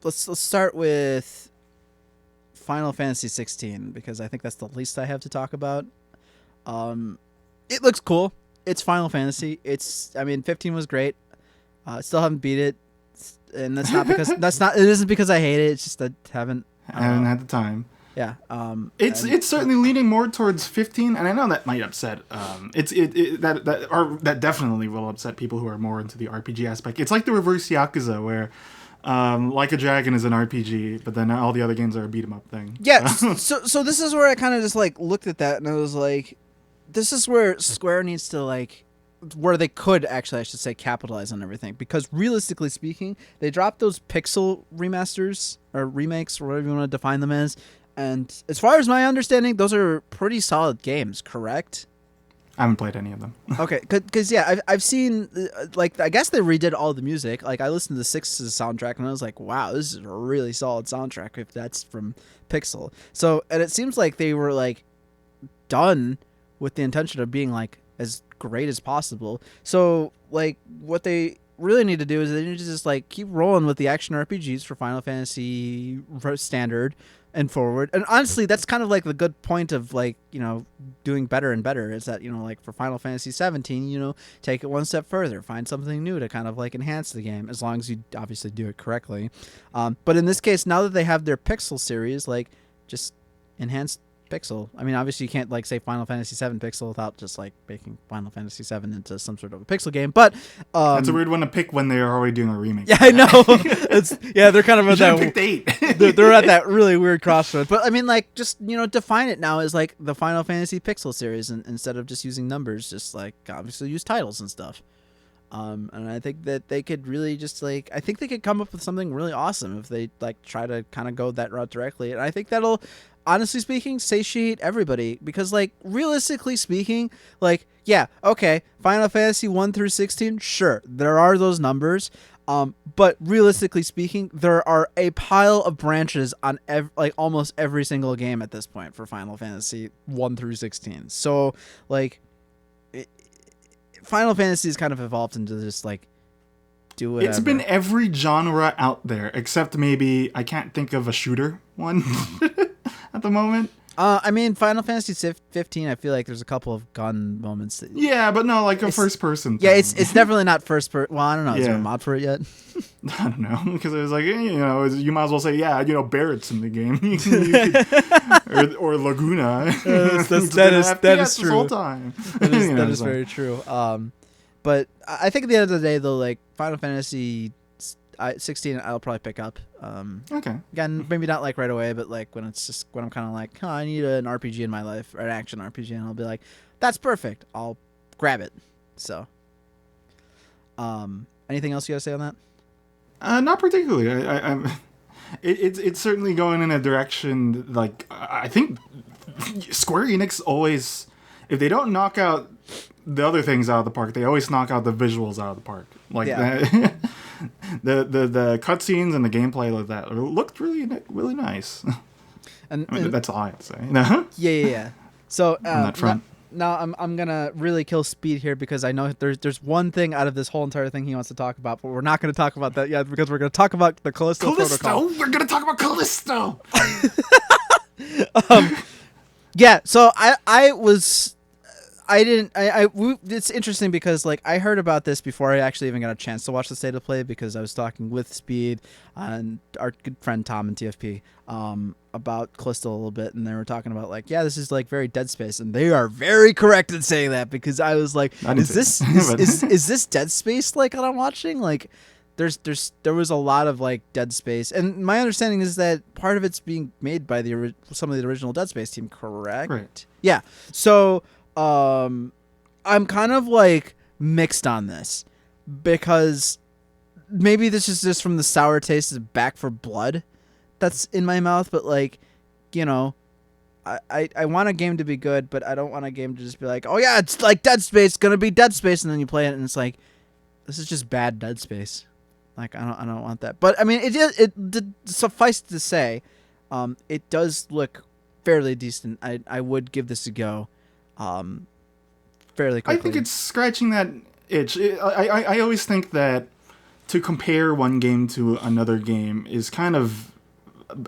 Let's start with Final Fantasy 16 because I think that's the least I have to talk about. It looks cool. It's Final Fantasy. 15 was great. Still haven't beat it. And that's not because it isn't because I hate it. It's just that I haven't had the time. Yeah. It's certainly leaning more towards 15, and I know that might upset. That definitely will upset people who are more into the RPG aspect. It's like the reverse Yakuza, where Like a Dragon is an RPG, but then all the other games are a beat 'em up thing. Yeah. So this is where I kind of just like looked at that and I was like, this is where Square needs to like. Where they could actually, I should say, capitalize on everything, because realistically speaking, they dropped those pixel remasters or remakes or whatever you want to define them as, and as far as my understanding, those are pretty solid games, correct? I haven't played any of them. Okay, because yeah, I've seen like I guess they redid all the music. Like I listened to the Six's soundtrack and I was like, wow, this is a really solid soundtrack if that's from Pixel. So and it seems like they were like done with the intention of being like as great as possible. So like what they really need to do is they need to just like keep rolling with the action RPGs for Final Fantasy Standard and forward. And honestly, that's kind of like the good point of like, you know, doing better and better is that, you know, like for Final Fantasy 17, you know, take it one step further, find something new to kind of like enhance the game as long as you obviously do it correctly. But in this case, now that they have their Pixel series, like just enhance Pixel. I mean, obviously you can't like say Final Fantasy 7 Pixel without just like making Final Fantasy 7 into some sort of a Pixel game. But that's a weird one to pick when they are already doing a remake. Yeah, I know. They're kind of at that. Picked 8. they're at that really weird crossroads. But I mean, like, just you know, define it now as like the Final Fantasy Pixel series, and instead of just using numbers, just like obviously use titles and stuff. And I think that they could really just like I think they could come up with something really awesome if they like try to kind of go that route directly. And I think that'll honestly speaking satiate everybody because like realistically speaking, like yeah, okay, Final Fantasy 1 through 16, sure, there are those numbers. But realistically speaking, there are a pile of branches on like almost every single game at this point for Final Fantasy 1 through 16. So like Final Fantasy has kind of evolved into just like do whatever. It's been every genre out there except maybe I can't think of a shooter one at the moment. I mean, Final Fantasy 15. I feel like there's a couple of gun moments. Yeah, but no, like a first person. Yeah, it's definitely not first person. Well, I don't know. Is there a mod for it yet? I don't know because it was like you know you might as well say Barrett's in the game or Laguna. That is true. The whole time. That is very true. But I think at the end of the day, though, like Final Fantasy 16, I'll probably pick up. Okay. Again, maybe not like right away, but like when I'm kind of like, I need an RPG in my life, or an action RPG, and I'll be like, that's perfect. I'll grab it. So, anything else you gotta say on that? Not particularly. It's certainly going in a direction like I think Square Enix always, if they don't knock out the other things out of the park, they always knock out the visuals out of the park. Like that. The cutscenes and the gameplay like that looked really nice. And I mean, that's all I have to say. Yeah. So on that front. Now I'm gonna really kill Speed here because I know there's one thing out of this whole entire thing he wants to talk about, but we're not gonna talk about that yet because we're gonna talk about the Callisto Protocol. We're gonna talk about Callisto. Yeah. So it's interesting because like I heard about this before I actually even got a chance to watch the state of play because I was talking with Speed and our good friend Tom and TFP about Callisto a little bit, and they were talking about like, yeah, this is like very Dead Space, and they are very correct in saying that because I was like, is this Dead Space like what I'm watching? Like there was a lot of like Dead Space, and my understanding is that part of it's being made by some of the original Dead Space team, correct? Right. Yeah. So I'm kind of like mixed on this because maybe this is just from the sour taste of Back for Blood that's in my mouth, but like, you know, I want a game to be good, but I don't want a game to just be like, oh yeah, it's like Dead Space, gonna be Dead Space, and then you play it and it's like, this is just bad Dead Space. Like I don't want that. But I mean, it did suffice to say, it does look fairly decent. I would give this a go. Fairly quickly. I think it's scratching that itch. I always think that to compare one game to another game is kind of,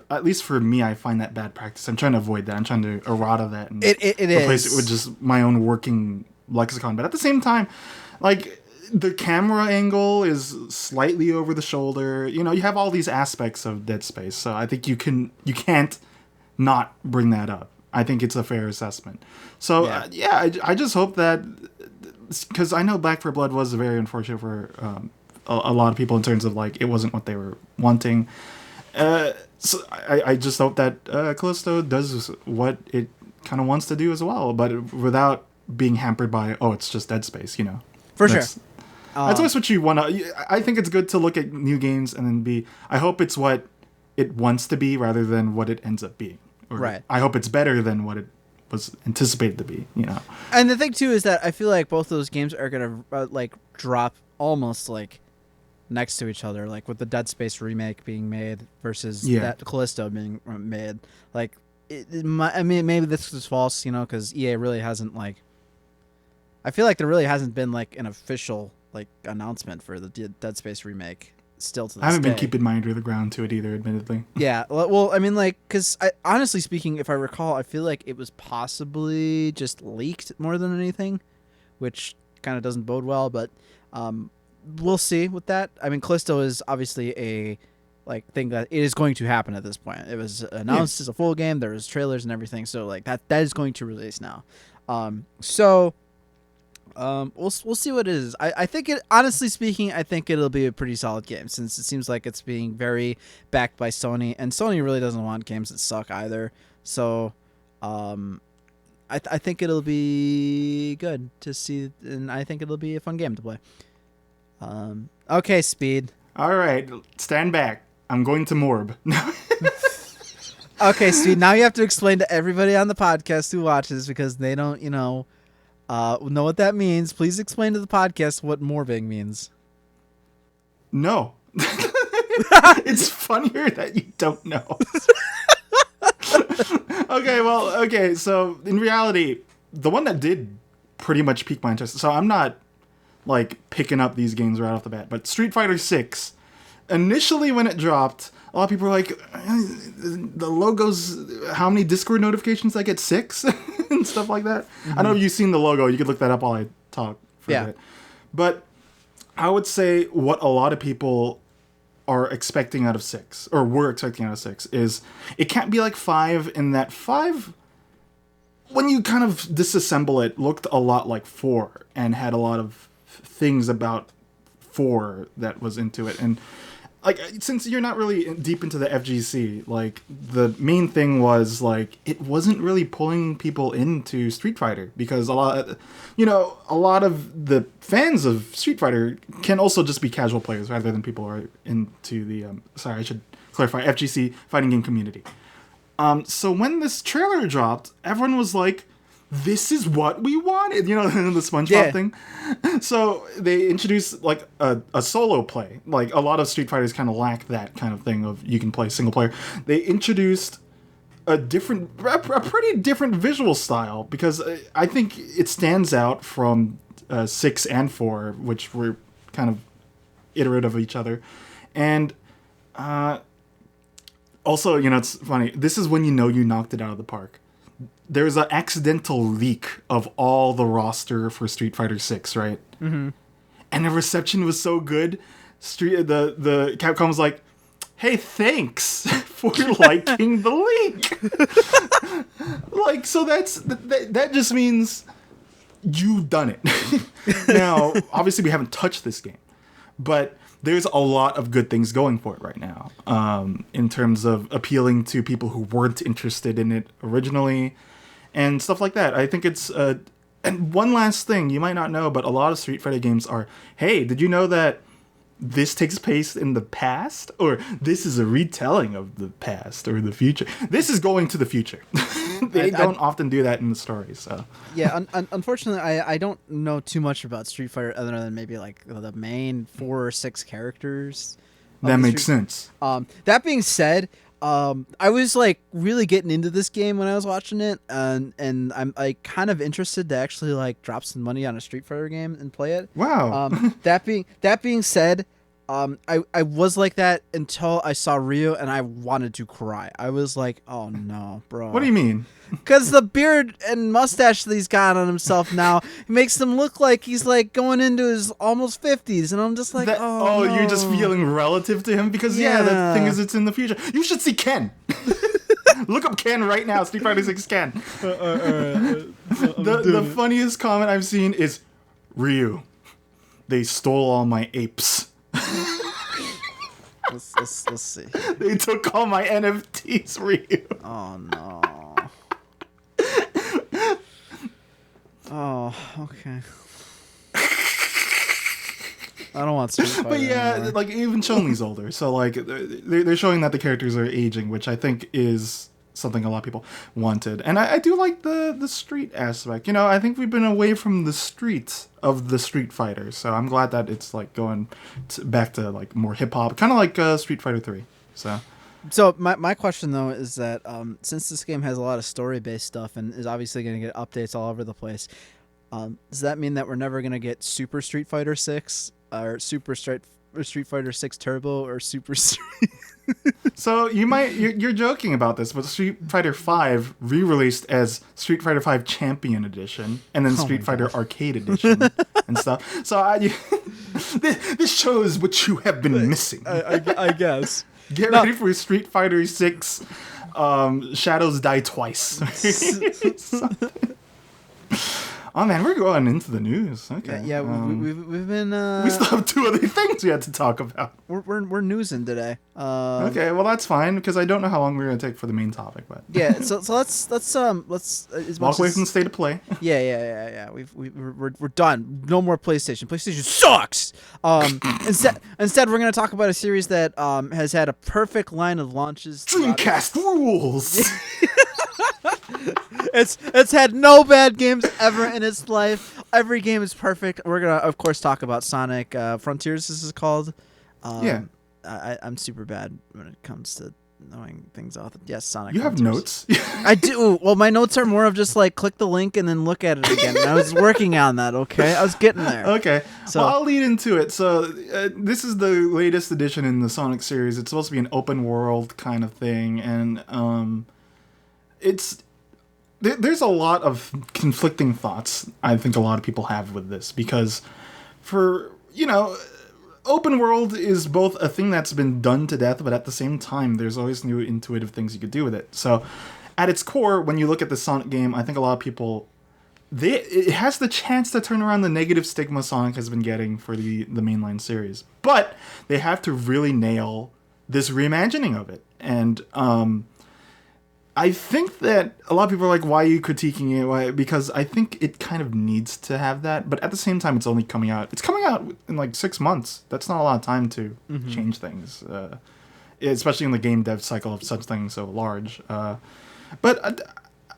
at least for me, I find that bad practice. I'm trying to avoid that. I'm trying to errata that and replace it with just my own working lexicon. But at the same time, like the camera angle is slightly over the shoulder. You know, you have all these aspects of Dead Space, so I think you can't not bring that up. I think it's a fair assessment. So, I just hope that, because I know Back 4 Blood was very unfortunate for a lot of people in terms of, like, it wasn't what they were wanting. So I just hope that Callisto does what it kind of wants to do as well, but without being hampered by, it's just Dead Space, you know? For sure. That's always what you want to... I think it's good to look at new games and then I hope it's what it wants to be rather than what it ends up being. Or right. I hope it's better than what was anticipated to be. And the thing too is that I feel like both those games are gonna like drop almost like next to each other, like with the Dead Space remake being made versus that Callisto being made. Like, I mean, maybe this is false, because EA really hasn't like. I feel like there really hasn't been like an official like announcement for the Dead Space remake. Still to this I haven't day. been keeping my ear to the ground to it either, admittedly. Yeah, well, I mean, like, because honestly speaking, if I recall, I feel like it was possibly just leaked more than anything, which kind of doesn't bode well. But we'll see with that. I mean, Callisto is obviously a like thing that it is going to happen at this point. It was announced as a full game. There was trailers and everything, so like that is going to release now. We'll see what it is. I think it, honestly speaking, I think it'll be a pretty solid game since it seems like it's being very backed by Sony, and Sony really doesn't want games that suck either. So, I think it'll be good to see, and I think it'll be a fun game to play. Okay, Speed. All right, stand back. I'm going to Morb. Okay, Speed. Now you have to explain to everybody on the podcast who watches because they don't, know what that means. Please explain to the podcast what morbing means. No. It's funnier that you don't know. Okay, so in reality, the one that did pretty much pique my interest, so I'm not like picking up these games right off the bat, but Street Fighter 6, initially when it dropped, a lot of people were like, the logos, how many Discord notifications I get? 6? And stuff like that. Mm-hmm. I know you've seen the logo. You could look that up while I talk for a bit. But I would say what a lot of people are expecting out of 6, or were expecting out of 6, is it can't be like 5, in that 5, when you kind of disassemble it, looked a lot like 4, and had a lot of things about 4 that was into it. And like, since you're not really deep into the FGC, like, the main thing was, like, it wasn't really pulling people into Street Fighter, because a lot of the fans of Street Fighter can also just be casual players rather than people who are into the, I should clarify, FGC fighting game community. So when this trailer dropped, everyone was like, this is what we wanted, the SpongeBob thing. So they introduced like a solo play. Like, a lot of Street Fighters kind of lack that kind of thing of you can play single player. They introduced a pretty different visual style, because I think it stands out from 6 and 4, which were kind of iterative of each other. And also, it's funny. This is when you knocked it out of the park. There's an accidental leak of all the roster for Street Fighter 6, right? Mm-hmm. And the reception was so good. The Capcom was like, "Hey, thanks for liking the leak." Like, so that just means you've done it. Now, obviously, we haven't touched this game, but there's a lot of good things going for it right now, in terms of appealing to people who weren't interested in it originally and stuff like that. I think it's... and one last thing, you might not know, but a lot of Street Fighter games are, hey, did you know that this takes place in the past? Or this is a retelling of the past or the future? This is going to the future. They don't often do that in the story, so... Yeah, unfortunately, I don't know too much about Street Fighter other than maybe like the main 4 or 6 characters. That makes sense. That being said, I was like really getting into this game when I was watching it, and I'm like kind of interested to actually like drop some money on a Street Fighter game and play it. Wow. That being said, I was like that until I saw Ryu and I wanted to cry. I was like, oh no, bro. What do you mean? Because the beard and mustache that he's got on himself now makes him look like he's like going into his almost 50s, and I'm just like, no. You're just feeling relative to him? Because the thing is, it's in the future. You should see Ken. Look up Ken right now. Street Fighter 6 Ken. The funniest comment I've seen is, Ryu, they stole all my apes. Let's see. They took all my NFTs, Ryu. Oh no. Oh, okay. I don't want Street Fighter. But yeah, anymore. like, even Chun-Li's older, so like they're showing that the characters are aging, which I think is something a lot of people wanted. And I do like the street aspect. I think we've been away from the streets of the Street Fighter, so I'm glad that it's like going back to like more hip hop, kind of like Street Fighter 3. So my question though is that since this game has a lot of story based stuff and is obviously going to get updates all over the place, does that mean that we're never going to get Super Street Fighter 6 or Street Fighter 6 Turbo or Super Street? So you're joking about this, but Street Fighter 5 re-released as Street Fighter 5 Champion Edition, and then Street Fighter Arcade Edition and stuff. So this shows what you have been missing. I guess. Get ready for Street Fighter 6. Shadows Die Twice. Oh man, we're going into the news. Okay. Yeah, we've been. We still have 2 other things we had to talk about. We're newsing today. Okay, well that's fine because I don't know how long we're gonna take for the main topic, but yeah. So let's walk away from the state of play. Yeah. We're done. No more PlayStation. PlayStation sucks. Instead we're gonna talk about a series that has had a perfect line of launches. Dreamcast rules. It's had no bad games ever in its life. Every game is perfect. We're gonna, of course, talk about Sonic Frontiers. This is called. Yeah. I'm super bad when it comes to knowing things off. Yes, Sonic. You have notes. I do. Well, my notes are more of just like click the link and then look at it again. And I was working on that. Okay, I was getting there. Okay. So well, I'll lead into it. So this is the latest edition in the Sonic series. It's supposed to be an open world kind of thing, and it's. There's a lot of conflicting thoughts I think a lot of people have with this because open world is both a thing that's been done to death, but at the same time, there's always new intuitive things you could do with it. So at its core, when you look at the Sonic game, I think a lot of people, it has the chance to turn around the negative stigma Sonic has been getting for the mainline series. But they have to really nail this reimagining of it. And, I think that a lot of people are like, why are you critiquing it? Why? Because I think it kind of needs to have that. But at the same time, it's only coming out. It's coming out in like 6 months. That's not a lot of time to change things. Especially in the game dev cycle of such things so large. But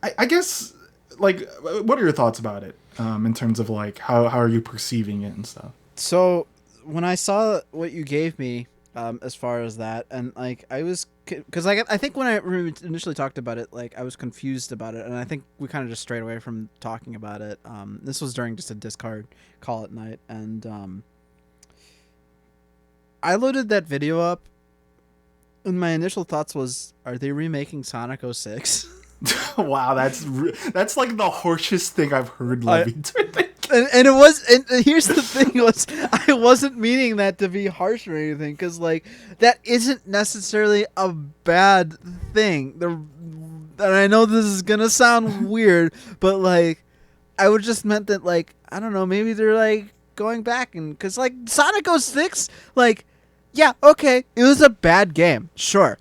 I guess, like, what are your thoughts about it? In terms of like, how are you perceiving it and stuff? So when I saw what you gave me, as far as that, and like I was, because I think when I initially talked about it, like I was confused about it, and I think we kind of just strayed away from talking about it. This was during just a Discord call at night, and I loaded that video up, and my initial thoughts was, are they remaking Sonic 06? Wow, that's like the harshest thing I've heard. And it was, and here's the thing, was I wasn't meaning that to be harsh or anything, because like that isn't necessarily a bad thing. And I know this is gonna sound weird, but like I would just meant that, like, I don't know, maybe they're like going back, and because like Sonic 06, like, yeah, okay, it was a bad game, sure.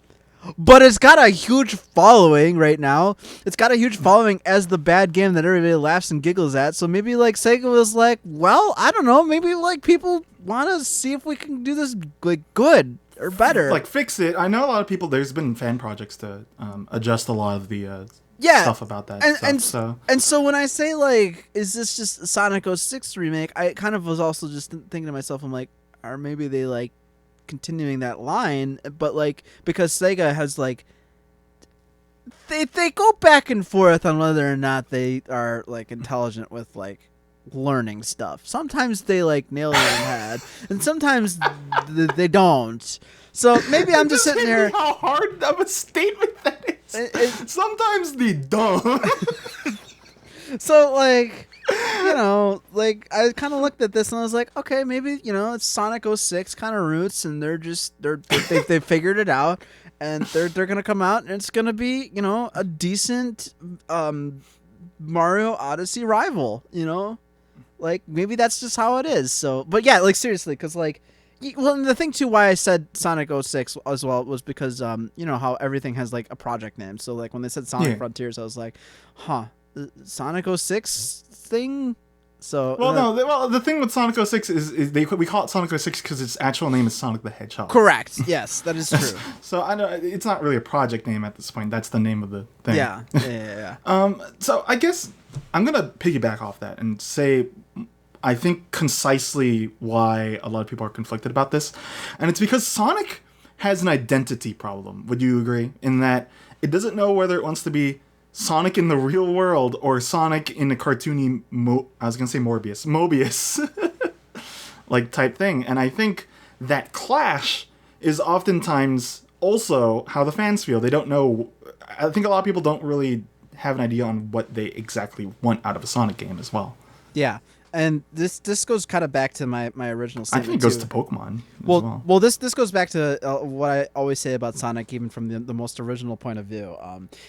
But it's got a huge following right now. It's got a huge following as the bad game that everybody laughs and giggles at. So maybe like Sega was like, well, I don't know. Maybe like people want to see if we can do this like good or better. Like fix it. I know a lot of people. There's been fan projects to adjust a lot of the stuff about that. And so when I say like, is this just a Sonic 06 remake? I kind of was also just thinking to myself, I'm like, or maybe they like continuing that line, but like because Sega has like they go back and forth on whether or not they are like intelligent with like learning stuff. Sometimes they like nail it in the head, and sometimes they don't. So maybe I'm just sitting there. How hard of a statement that is. Sometimes they don't. So like, you know, like I kind of looked at this and I was like, okay, maybe, you know, it's Sonic 06 kind of roots, and they figured it out, and they're gonna come out and it's gonna be, you know, a decent Mario Odyssey rival, you know, like maybe that's just how it is. So, but yeah, like seriously, because like, well, and the thing too why I said Sonic 06 as well was because you know how everything has like a project name. So like when they said Sonic Frontiers, I was like, huh. Sonic 06 thing? So Well, no. Well, the thing with Sonic 06 is we call it Sonic 06 because its actual name is Sonic the Hedgehog. correct. Yes, that is true. So I know it's not really a project name at this point. That's the name of the thing. Yeah. So I guess I'm gonna piggyback off that and say I think concisely why a lot of people are conflicted about this, and it's because Sonic has an identity problem. Would you agree? In that it doesn't know whether it wants to be Sonic in the real world or Sonic in a cartoony I was gonna say Mobius like type thing. And I think that clash is oftentimes also how the fans feel. They don't know. I think a lot of people don't really have an idea on what they exactly want out of a Sonic game as well. Yeah. And this goes kind of back to my original I statement. think it goes to Pokemon. Well, this goes back to what I always say about Sonic, even from the most original point of view.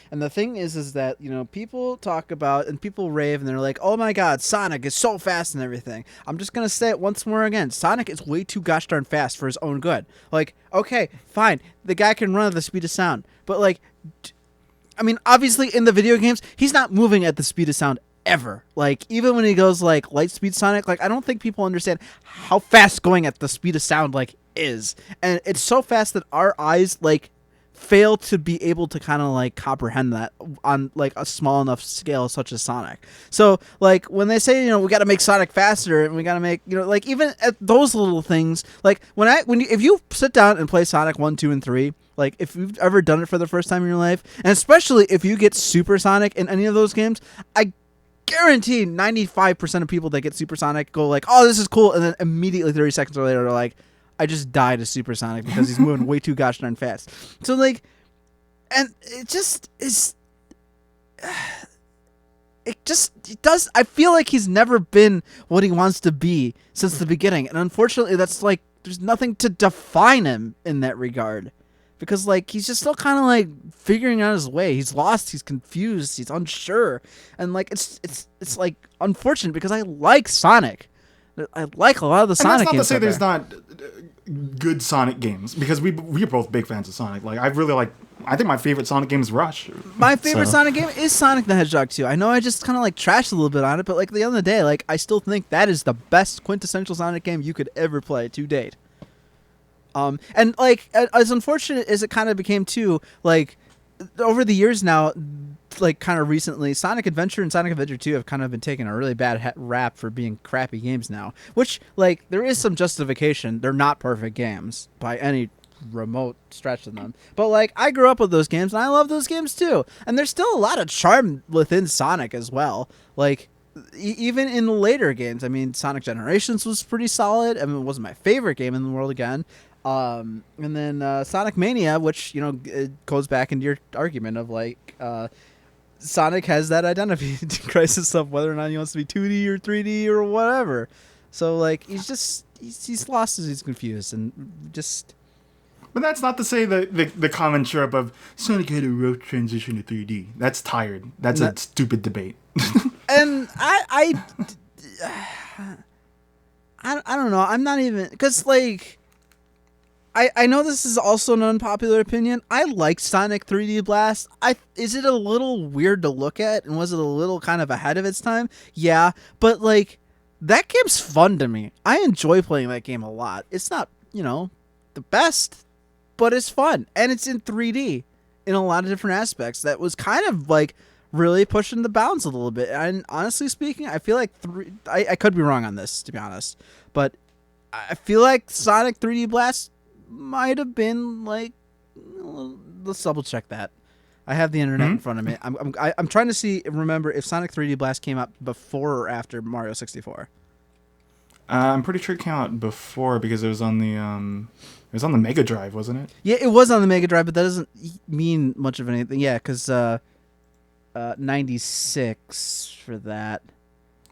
And the thing is that people talk about and people rave and they're like, "Oh my God, Sonic is so fast and everything." I'm just gonna say it once more again: Sonic is way too gosh darn fast for his own good. Like, okay, fine, the guy can run at the speed of sound, but like, I mean, obviously in the video games, he's not moving at the speed of sound ever. Like, even when he goes like light speed Sonic, like I don't think people understand how fast going at the speed of sound like is. And it's so fast that our eyes like fail to be able to kind of like comprehend that on like a small enough scale such as Sonic. So like when they say, we got to make Sonic faster and we got to make, like even at those little things, like if you sit down and play Sonic 1, 2 and 3, like if you've ever done it for the first time in your life, and especially if you get Super Sonic in any of those games, I guarantee 95% of people that get Supersonic go like, "Oh, this is cool," and then immediately 30 seconds later they're like, "I just died to Supersonic because he's moving way too gosh darn fast." So like, and it just is. It does. I feel like he's never been what he wants to be since the beginning, and unfortunately, that's like there's nothing to define him in that regard. Because, like, he's just still kind of, like, figuring out his way. He's lost. He's confused. He's unsure. And, like, it's like, unfortunate because I like Sonic. I like a lot of the Sonic games. And that's not to say there's not good Sonic games. Because we're both big fans of Sonic. Like, I think my favorite Sonic game is Rush. My favorite Sonic game is Sonic the Hedgehog 2. I know I just kind of, like, trashed a little bit on it. But, like, at the end of the day, like, I still think that is the best quintessential Sonic game you could ever play to date. And like as unfortunate as it kind of became too, like over the years now, like kind of recently, Sonic Adventure and Sonic Adventure 2 have kind of been taking a really bad rap for being crappy games now. Which like there is some justification. They're not perfect games by any remote stretch of them. But like I grew up with those games and I love those games too. And there's still a lot of charm within Sonic as well. Like even in the later games, I mean, Sonic Generations was pretty solid. I mean, it wasn't my favorite game in the world again. And then Sonic Mania, which, it goes back into your argument of like Sonic has that identity crisis of whether or not he wants to be 2D or 3D or whatever. So like he's lost as he's confused and just. But that's not to say the common trope of Sonic had a rough transition to 3D. That's tired. That's a stupid debate. And I don't know. I'm not even because like. I know this is also an unpopular opinion. I like Sonic 3D Blast. Is it a little weird to look at, and was it a little kind of ahead of its time? Yeah, but like that game's fun to me. I enjoy playing that game a lot. It's not, the best, but it's fun, and it's in 3D in a lot of different aspects. That was kind of like really pushing the bounds a little bit. And honestly speaking, I feel like I could be wrong on this, to be honest, but I feel like Sonic 3D Blast might have been like, let's double check that. I have the internet in front of me. I'm trying to remember if Sonic 3D Blast came out before or after Mario 64. I'm pretty sure it came out before because it was on the Mega Drive, wasn't it? Yeah, it was on the Mega Drive, but that doesn't mean much of anything. Yeah, because 96 for that.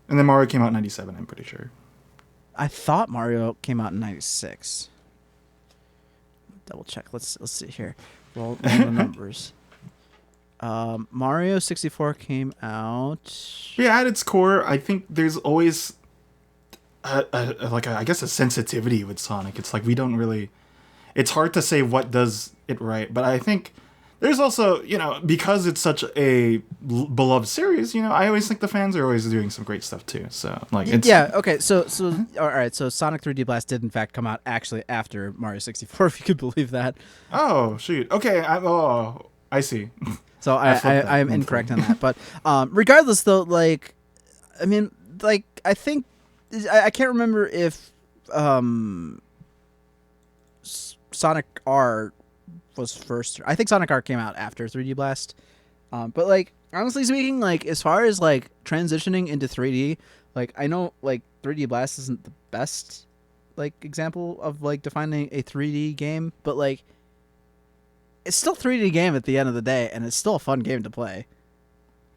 And then Mario came out in 97, I'm pretty sure. I thought Mario came out in 96. Double check. Let's see here. Roll the numbers. Mario 64 came out. Yeah, at its core, I think there's always I guess a sensitivity with Sonic. It's like we don't really. It's hard to say what does it right, but I think There's also, because it's such a beloved series, I always think the fans are always doing some great stuff too. So, like, it's Yeah, okay, so all right, so Sonic 3D Blast did in fact come out actually after Mario 64, if you could believe that. Oh, shoot. Okay, I see. So I'm incorrect on that. But regardless, though, like, I mean, like, I think I can't remember if Sonic R was first. I think Sonic R came out after 3D Blast. But like, honestly speaking, like, as far as like transitioning into 3D, like, I know like 3D Blast isn't the best like example of like defining a 3D game, but like, it's still a 3D game at the end of the day, and it's still a fun game to play.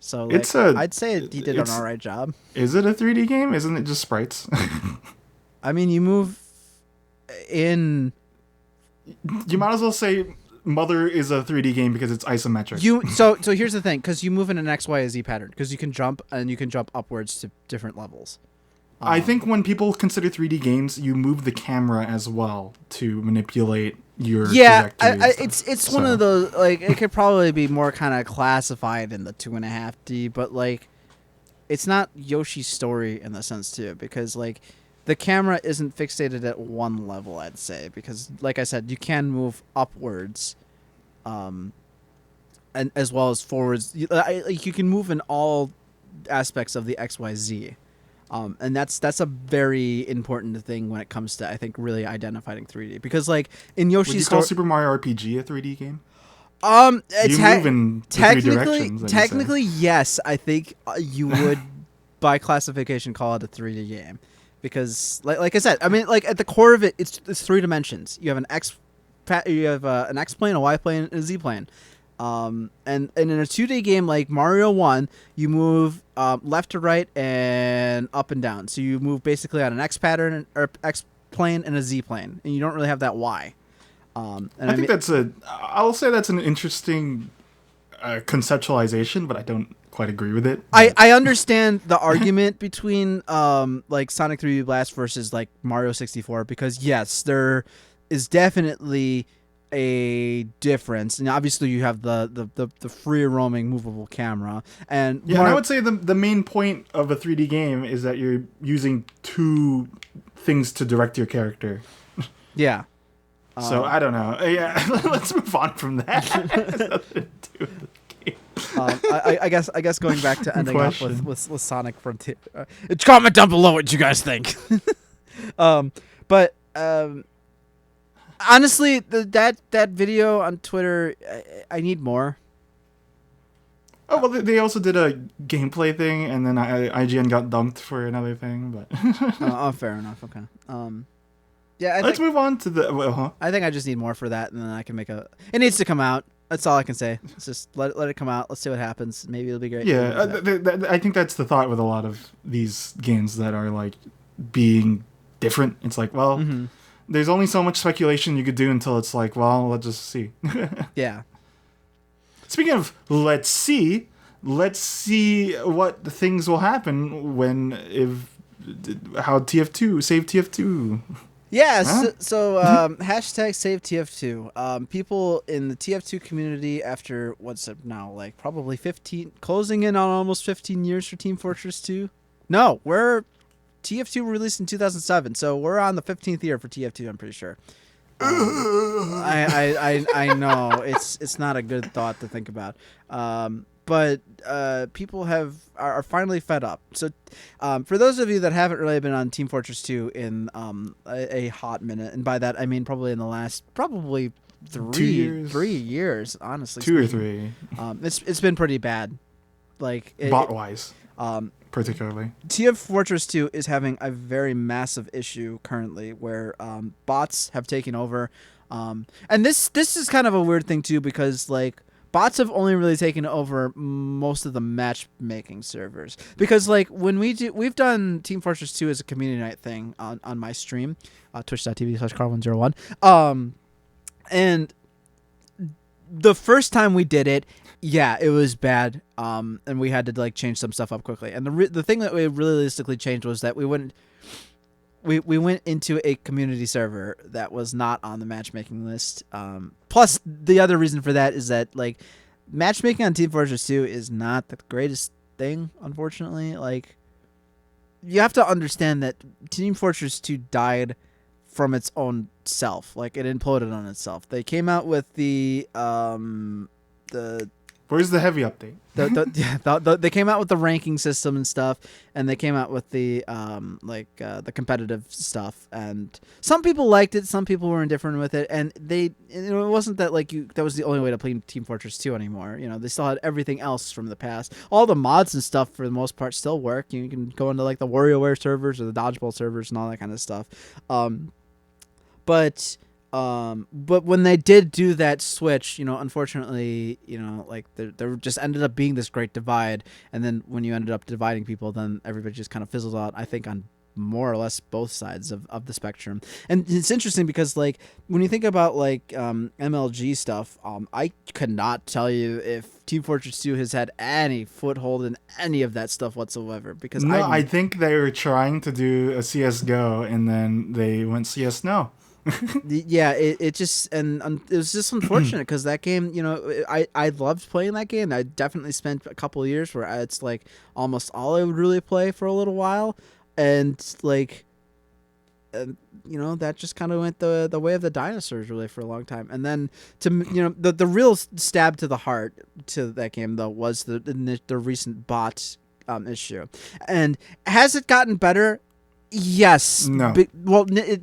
So like, I'd say he did an alright job. Is it a 3D game? Isn't it just sprites? I mean, you move in. You might as well say Mother is a 3D game because it's isometric. So here's the thing, because you move in an X, Y, Z pattern, because you can jump and you can jump upwards to different levels. I think when people consider 3D games, you move the camera as well to manipulate your trajectory. It's one of those, like, it could probably be more kind of classified in the 2.5D, but like, it's not Yoshi's Story in the sense too, because like, the camera isn't fixated at one level, I'd say, because like I said, you can move upwards, and as well as forwards. You can move in all aspects of the XYZ. And that's a very important thing when it comes to, I think, really identifying 3D, because like in Yoshi's Would you call Super Mario RPG a 3D game? You move in the three directions. Technically, yes. I think you would, by classification, call it a 3D game, because like I said, I mean, like, at the core of it, it's 3 dimensions. You have an X plane, a Y plane, and a Z plane. And in a 2D game like Mario 1, you move left to right and up and down. So you move basically on an X pattern or X plane and a Z plane, and you don't really have that Y. And I'll say that's an interesting conceptualization, but I don't quite agree with it. I understand the argument between like Sonic 3D Blast versus like Mario 64, because yes, there is definitely a difference, and obviously you have the free roaming movable camera, and and I would say the main point of a 3D game is that you're using 2 things to direct your character. Yeah. So I don't know. Yeah, let's move on from that. I guess going back to ending up with Sonic Frontier. Comment down below what you guys think. But honestly, that video on Twitter, I need more. Oh, well, they also did a gameplay thing, and then IGN got dunked for another thing, but... fair enough, okay. Yeah, let's move on to the... I think I just need more for that, and then I can make a... It needs to come out. That's all I can say. It's just let it come out. Let's see what happens. Maybe it'll be great. Yeah, I think that's the thought with a lot of these games that are, like, being different. It's like, well... Mm-hmm. There's only so much speculation you could do until it's like, well, let's just see. Yeah. Speaking of let's see what things will happen how TF2, save TF2. Yeah, so hashtag save TF2. People in the TF2 community, after what's it now, like probably 15, closing in on almost 15 years for Team Fortress 2. No, TF2 released in 2007, so we're on the 15th year for TF2. I'm pretty sure. I know it's not a good thought to think about, but people are finally fed up. So, for those of you that haven't really been on Team Fortress 2 in a hot minute, and by that I mean probably in the last 3 years, honestly. 2 or 3. It's been pretty bad, like bot wise. Particularly, Team Fortress 2 is having a very massive issue currently, where bots have taken over, and this is kind of a weird thing too, because like bots have only really taken over most of the matchmaking servers, because like when we've done Team Fortress 2 as a community night thing on my stream, twitch.tv/Carl101, and the first time we did it, yeah, it was bad, and we had to like change some stuff up quickly. And the thing that we realistically changed was that we we went into a community server that was not on the matchmaking list. Plus, the other reason for that is that like matchmaking on Team Fortress 2 is not the greatest thing, unfortunately. Like, you have to understand that Team Fortress 2 died from its own self. Like, it imploded on itself. They came out with the Where's the heavy update? They came out with the ranking system and stuff, and they came out with the the competitive stuff. And some people liked it, some people were indifferent with it, and it wasn't that that was the only way to play Team Fortress 2 anymore. They still had everything else from the past. All the mods and stuff for the most part still work. You can go into like the WarioWare servers or the Dodgeball servers and all that kind of stuff. But when they did do that switch, unfortunately, there just ended up being this great divide. And then when you ended up dividing people, then everybody just kind of fizzled out, I think, on more or less both sides of the spectrum. And it's interesting because when you think about MLG stuff, I could not tell you if Team Fortress 2 has had any foothold in any of that stuff whatsoever. Because I think they were trying to do a CS:GO and then they went CS no. Yeah, it just it was just unfortunate because that game, I loved playing that game. I definitely spent a couple of years where it's like almost all I would really play for a little while, and that just kind of went the way of the dinosaurs really for a long time. And then the real stab to the heart to that game though was the recent bot issue. And has it gotten better? Yes. No.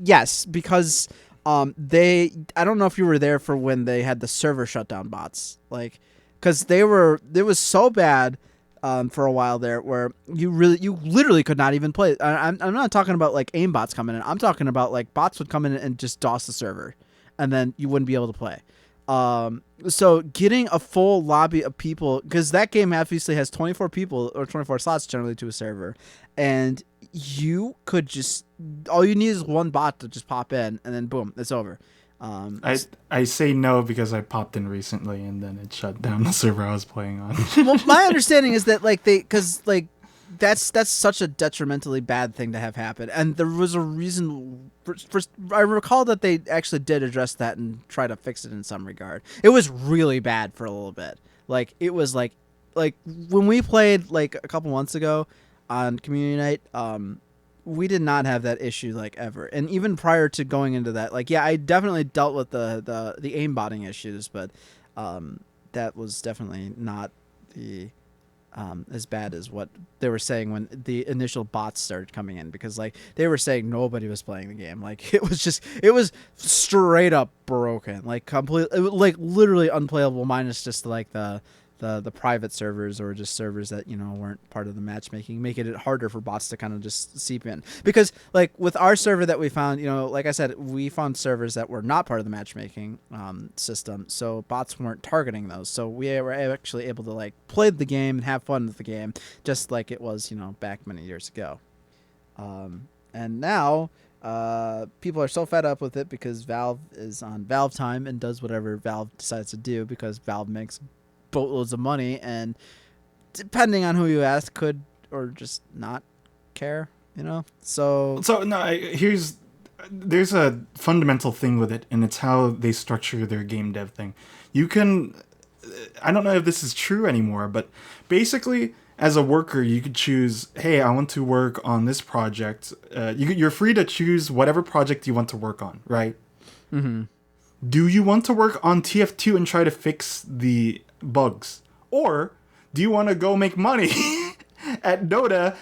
Yes, because I don't know if you were there for when they had the server shutdown bots, because it was so bad for a while there where you literally could not even play. I'm not talking about aim bots coming in. I'm talking about bots would come in and just DOS the server, and then you wouldn't be able to play. So getting a full lobby of people, because that game obviously has 24 people or 24 slots generally to a server, and you could all you need is one bot to just pop in, and then boom, it's over. I say no because I popped in recently and then it shut down the server I was playing on. Well, my understanding is that that's such a detrimentally bad thing to have happen, and there was a reason. I recall that they actually did address that and try to fix it in some regard. It was really bad for a little bit. It was like when we played a couple months ago on community night. We did not have that issue ever, and even prior to going into that, I definitely dealt with the aimbotting issues, but that was definitely not the as bad as what they were saying when the initial bots started coming in, because they were saying nobody was playing the game. It was straight up broken, completely, literally unplayable, minus just the private servers or just servers that weren't part of the matchmaking, making it harder for bots to kind of just seep in. Because with our server that we found, like I said, we found servers that were not part of the matchmaking system, so bots weren't targeting those. So we were actually able to play the game and have fun with the game, just like it was back many years ago. And now people are so fed up with it because Valve is on Valve time and does whatever Valve decides to do, because Valve makes boatloads of money, and depending on who you ask, could or just not care, so no, there's a fundamental thing with it, and it's how they structure their game dev thing. You can, I don't know if this is true anymore, but basically as a worker you could choose, hey, I want to work on this project. You're free to choose whatever project you want to work on, right? Mm-hmm. Do you want to work on TF2 and try to fix the bugs, or do you want to go make money at Dota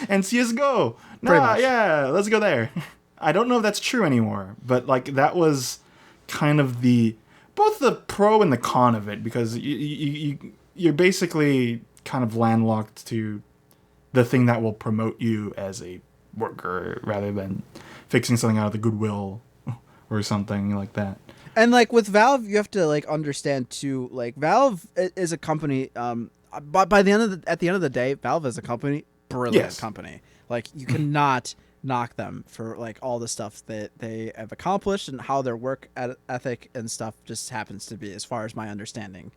and CS:GO? Yeah, let's go there. I don't know if that's true anymore, but that was kind of both the pro and the con of it, because you're basically kind of landlocked to the thing that will promote you as a worker rather than fixing something out of the goodwill or something like that. And with Valve, you have to understand too. Valve is a company. But at the end of the day, Valve is a company, brilliant company. You cannot knock them for all the stuff that they have accomplished and how their work ethic and stuff just happens to be, as far as my understanding.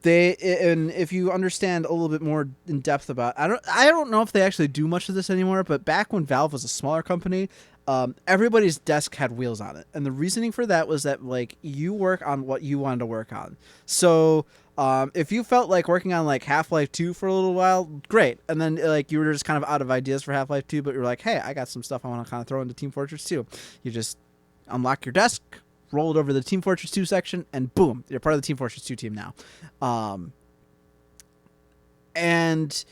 And if you understand a little bit more in depth about, I don't know if they actually do much of this anymore, but back when Valve was a smaller company, everybody's desk had wheels on it, and the reasoning for that was that like you work on what you wanted to work on. So if you felt like working on like Half-Life 2 for a little while, great, and then like you were just kind of out of ideas for Half-Life 2, but you're like, hey, I got some stuff I want to kind of throw into Team Fortress 2. You just unlock your desk, roll it over to the Team Fortress 2 section, and boom, you're part of the Team Fortress 2 team now. And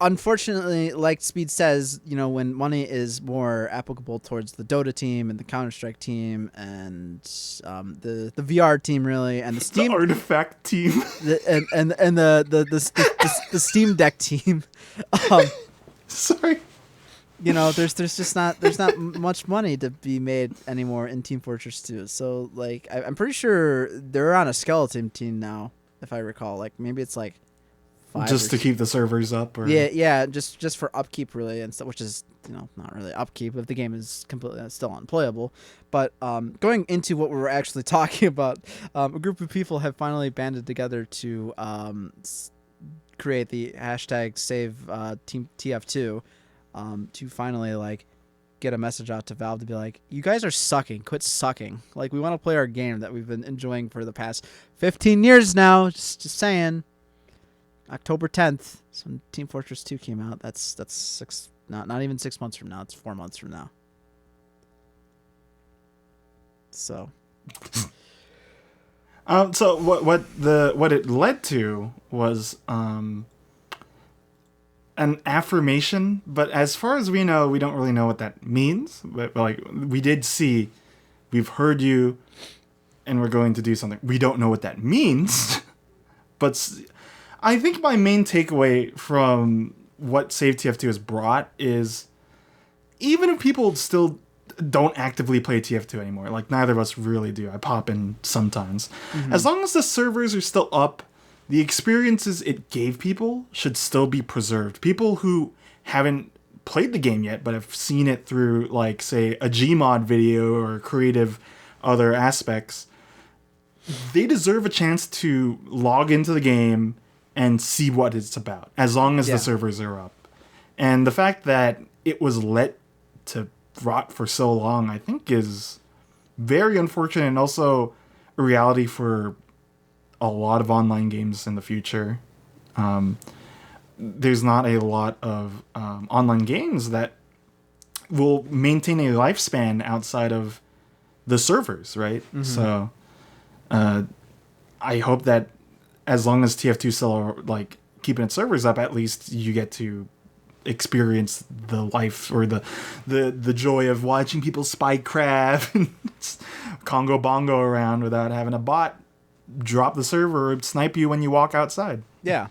unfortunately, like Speed says, you know, when money is more applicable towards the Dota team and the Counter-Strike team and the VR team, really, and the Steam the Artifact team, the Steam Deck team, sorry. you know, there's not much money to be made anymore in Team Fortress 2. So like I'm pretty sure they're on a skeleton team now, if I recall. Like maybe it's like just to keep the servers up, or yeah, just for upkeep really and stuff, which is, you know, not really upkeep if the game is completely still unplayable. But going into what we were actually talking about, a group of people have finally banded together to create the hashtag save Team TF2. To finally like get a message out to Valve to be like, you guys are sucking. Quit sucking. Like, we want to play our game that we've been enjoying for the past 15 years now. Just saying. October 10th, so when Team Fortress 2 came out. That's not even 6 months from now. It's 4 months from now. So. So what it led to was an affirmation, but as far as we know, we don't really know what that means. But like, we did see, we've heard you, and we're going to do something. We don't know what that means, but I think my main takeaway from what Save TF2 has brought is, even if people still don't actively play TF2 anymore, like neither of us really do, I pop in sometimes, as long as the servers are still up, the experiences it gave people should still be preserved. People who haven't played the game yet, but have seen it through, like, say, a Gmod video or creative other aspects, they deserve a chance to log into the game and see what it's about, as long as the servers are up. And the fact that it was let to rot for so long, I think, is very unfortunate, and also a reality for a lot of online games in the future. There's not a lot of online games that will maintain a lifespan outside of the servers, right? So I hope that as long as TF2 still are, like, keeping its servers up, at least you get to experience the life or the joy of watching people spike crab and Congo Bongo around without having a bot drop the server or snipe you when you walk outside. Yeah.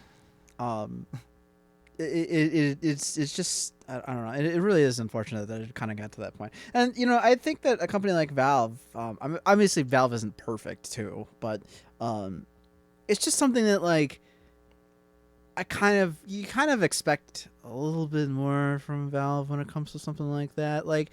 It's just, I don't know. It really is unfortunate that it kind of got to that point. And, you know, I think that a company like Valve, obviously Valve isn't perfect too, but it's just something that, like, you kind of expect a little bit more from Valve when it comes to something like that. Like,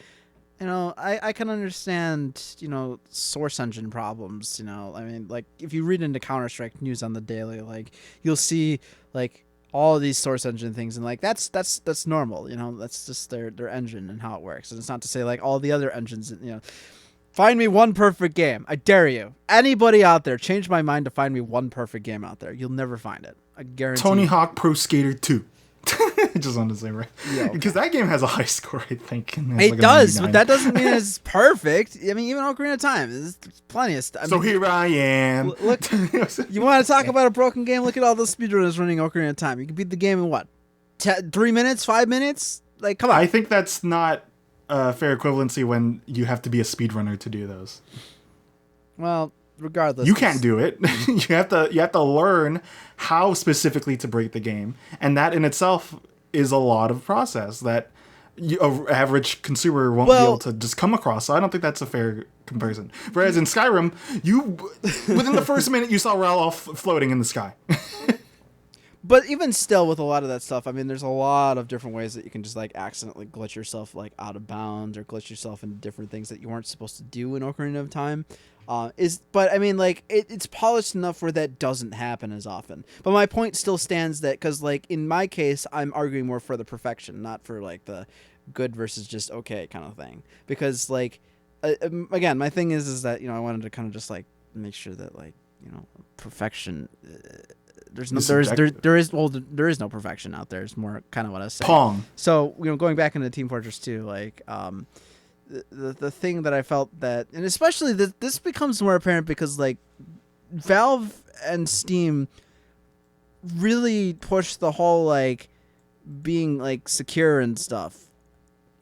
you know, I can understand, you know, source engine problems, you know. I mean, like, if you read into Counter-Strike news on the daily, like, you'll see, like, all of these source engine things, and, like, that's normal, you know. That's just their engine and how it works. And it's not to say, like, all the other engines, you know. Find me one perfect game. I dare you. Anybody out there, change my mind to find me one perfect game out there. You'll never find it. I guarantee. Tony Hawk Pro Skater 2. I just wanted to say, right? Yeah, okay. Because that game has a high score, I think. It like does, but that doesn't mean it's perfect. I mean, even Ocarina of Time, there's plenty of stuff. So here I am. Look, you want to talk about a broken game? Look at all those speedrunners running Ocarina of Time. You can beat the game in what? 3 minutes? 5 minutes? Like, come on. I think that's not fair equivalency when you have to be a speedrunner to do those. Well, regardless, you can't do it. you have to learn how specifically to break the game, and that in itself is a lot of process that an average consumer won't be able to just come across. So I don't think that's a fair comparison. Whereas in Skyrim, within the first minute you saw Ralof floating in the sky. But even still, with a lot of that stuff, I mean, there's a lot of different ways that you can just, like, accidentally glitch yourself, like, out of bounds or glitch yourself into different things that you weren't supposed to do in Ocarina of Time. But I mean, like it's polished enough where that doesn't happen as often. But my point still stands that because like in my case, I'm arguing more for the perfection, not for like the good versus just okay kind of thing. Because like again, my thing is that I wanted to kind of just like make sure that like perfection. There is no perfection out there. It's more kind of what I was saying. Pong. So going back into Team Fortress 2, like the thing that I felt that, and especially this becomes more apparent because like Valve and Steam really pushed the whole like being like secure and stuff.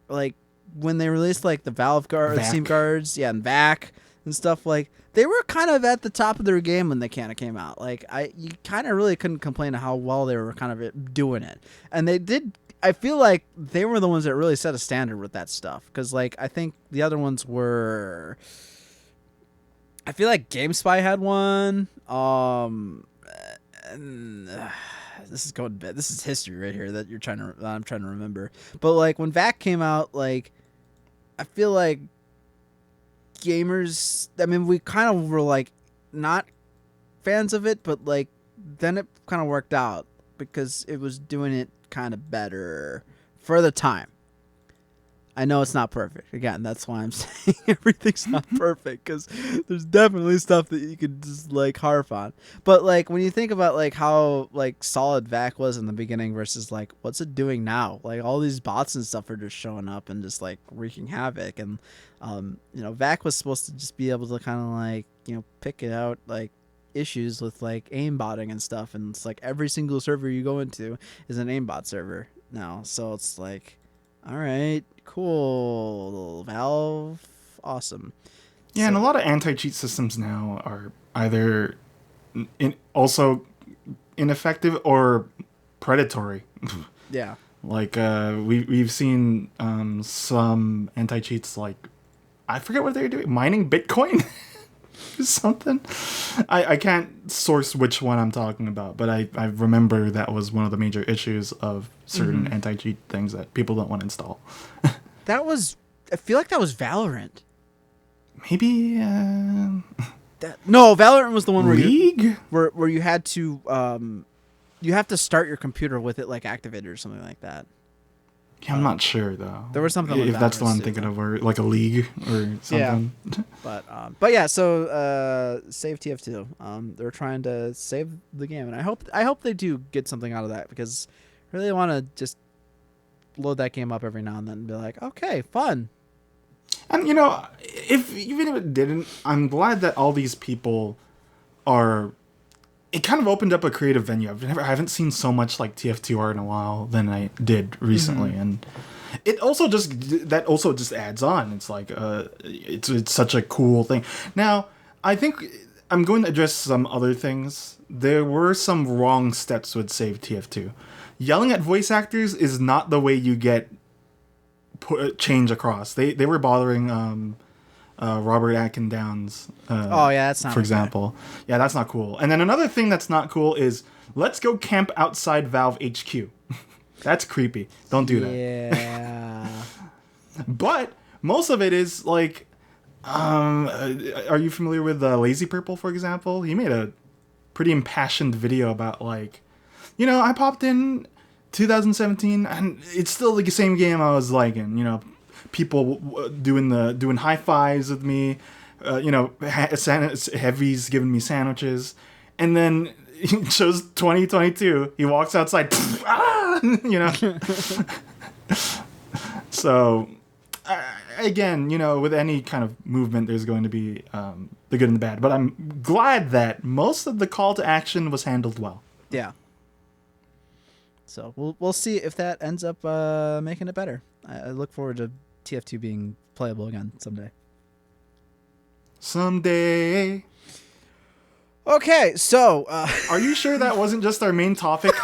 Like when they released like the Valve guard, Steam guards, and VAC and stuff, like they were kind of at the top of their game when they kind of came out. Like you kind of really couldn't complain of how well they were kind of doing it, and they did. I feel like they were the ones that really set a standard with that stuff. Because, like, I think the other ones were... I feel like GameSpy had one. This is history right here that I'm trying to remember. But, like, when VAC came out, like, I feel like gamers... I mean, we kind of were, like, not fans of it. But, like, then it kind of worked out. Because it was doing it kind of better for the time. I know it's not perfect. Again, that's why I'm saying everything's not perfect, because there's definitely stuff that you could just like harp on. But like when you think about like how like solid VAC was in the beginning versus like what's it doing now, like all these bots and stuff are just showing up and just like wreaking havoc. And VAC was supposed to just be able to kind of like pick it out like issues with like aimbotting and stuff, and it's like every single server you go into is an aimbot server now. So it's like, all right, cool, Valve, awesome. Yeah, and a lot of anti-cheat systems now are either also ineffective or predatory. Yeah. Like we've seen some anti-cheats, like I forget what they're doing, mining Bitcoin. Something. I can't source which one I'm talking about, but I remember that was one of the major issues of certain anti-cheat things that people don't want to install. I feel like that was Valorant. Maybe no, Valorant was the one where you had to you have to start your computer with it like activated or something like that. Yeah, I'm not sure though. There was something if that's the one I'm thinking of, or like a league or something. Yeah. But yeah, so save TF2. They're trying to save the game, and I hope they do get something out of that, because I really want to just load that game up every now and then and be like, okay, fun. And even if it didn't, I'm glad that all these people are. It kind of opened up a creative venue. I haven't seen so much like TF2 art in a while than I did recently, and it also just adds on. It's like it's such a cool thing. Now I think I'm going to address some other things. There were some wrong steps with Save TF2. Yelling at voice actors is not the way you get change across. They were bothering Robert Atkin Downs. That's not for example. Yeah, that's not cool. And then another thing that's not cool is let's go camp outside Valve HQ. That's creepy. Don't do that. Yeah. But most of it is like, are you familiar with Lazy Purple, for example? He made a pretty impassioned video about like, I popped in 2017 and it's still the same game I was liking. People doing high fives with me, heavies giving me sandwiches, and then he shows 2022. He walks outside, So, again, with any kind of movement, there's going to be the good and the bad. But I'm glad that most of the call to action was handled well. Yeah. So we'll see if that ends up making it better. I look forward to TF2 being playable again someday. Someday. Okay, so are you sure that wasn't just our main topic?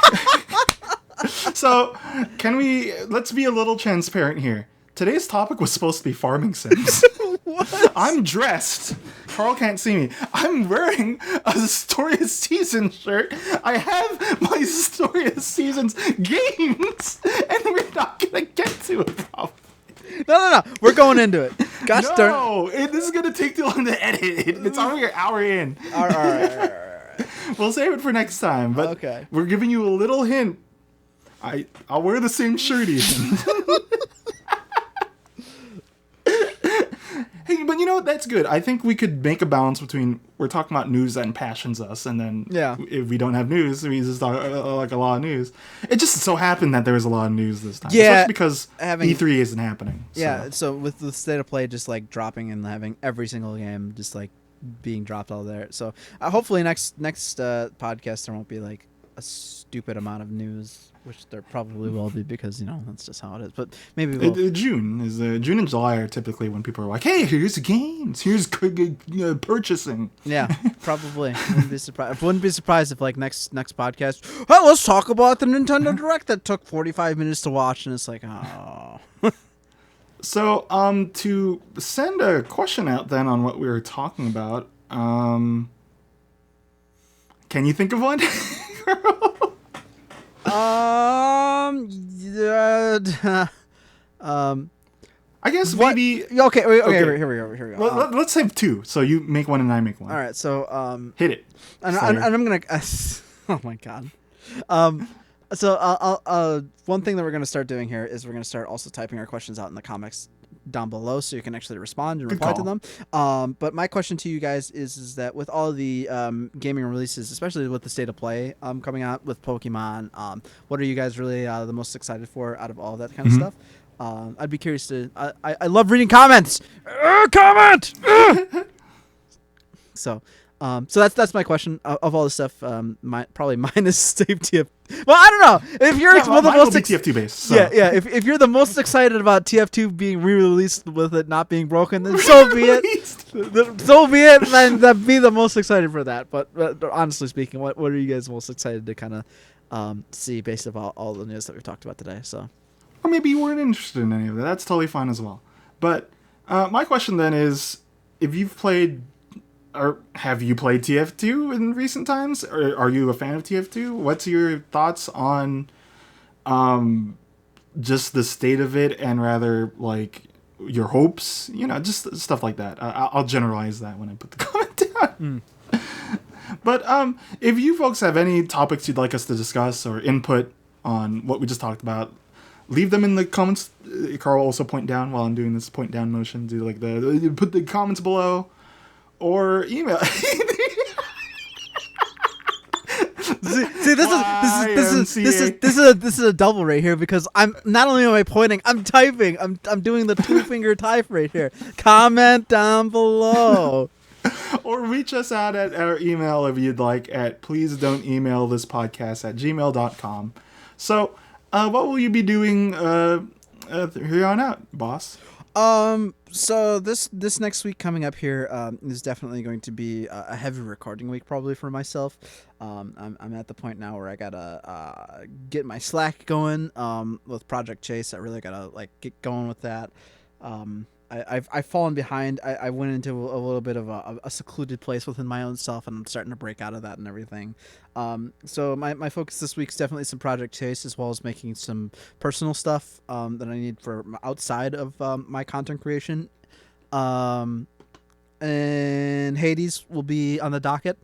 So, let's be a little transparent here. Today's topic was supposed to be farming sims. What? I'm dressed. Carl can't see me. I'm wearing a Story of Seasons shirt. I have my Story of Seasons games, and we're not gonna get to it, probably. No. We're going into it. Gosh darn. No, this is gonna take too long to edit. It's already an hour in. All right. We'll save it for next time. But Okay. we're giving you a little hint. I'll wear the same shirt even. Hey, but you know what? That's good. I think we could make a balance between we're talking about news that passions us, and then if we don't have news, we just talk like a lot of news. It just so happened that there was a lot of news this time, especially because E3 isn't happening. Yeah, so with the state of play just like dropping and having every single game just like being dropped all there. So hopefully next podcast there won't be like a stupid amount of news. Which there probably will be because that's just how it is. But maybe June and July are typically when people are like, "Hey, here's games, here's purchasing." Yeah, probably. Wouldn't be surprised if like next podcast. Well, let's talk about the Nintendo Direct that took 45 minutes to watch, and it's like, oh. So to send a question out then on what we were talking about, can you think of one? I guess maybe. Okay. Here we go. Let's have two. So you make one and I make one. All right. So hit it. And I'm gonna. Oh my god. So I'll one thing that we're gonna start doing here is we're gonna start also typing our questions out in the comics down below so you can actually respond and reply to them. But my question to you guys is that with all the gaming releases, especially with the state of play coming out with Pokemon, what are you guys really the most excited for out of all that kind of stuff? I'd be curious to. I love reading comments. Comment. So that's my question of all the stuff. Probably minus Steve TF. Well, I don't know if you're the most TF2 based. So. Yeah. If you're the most excited about TF2 being re-released with it not being broken, then so be it. So be it. Then that'd be the most excited for that. But honestly speaking, what are you guys most excited to kind of see based on all the news that we've talked about today? So, or maybe you weren't interested in any of that. That's totally fine as well. But my question then is, if you've played. Or have you played TF2 in recent times? Or are you a fan of TF2? What's your thoughts on just the state of it and rather like your hopes? Just stuff like that. I'll generalize that when I put the comment down. But if you folks have any topics you'd like us to discuss or input on what we just talked about, leave them in the comments. Carl will also point down while I'm doing this point down motion. Do like put the comments below. Or email. See, this is a double right here because I'm not only am I pointing, I'm typing. I'm doing the 2-finger type right here. Comment down below. Or reach us out at our email if you'd like at please don't email this podcast at gmail.com. So, what will you be doing here on out, boss? So this next week coming up here is definitely going to be a heavy recording week probably for myself. I'm at the point now where I gotta get my Slack going with Project Chase. I really gotta like get going with that. I've fallen behind. I went into a little bit of a secluded place within my own self, and I'm starting to break out of that and everything. So my focus this week is definitely some Project Chase, as well as making some personal stuff that I need for outside of my content creation. And Hades will be on the docket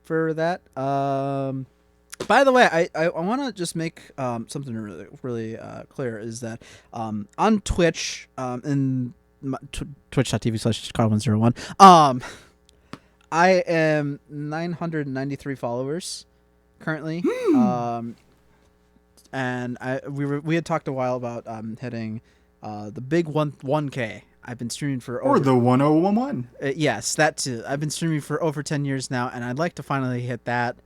for that. By the way, I want to just make something really clear is that on Twitch and twitch.tv/Carl101 I am 993 followers currently. And we had talked a while about hitting the big 1K. I've been streaming for over... Or the 1011. Yes, that too. I've been streaming for over 10 years now, and I'd like to finally hit that.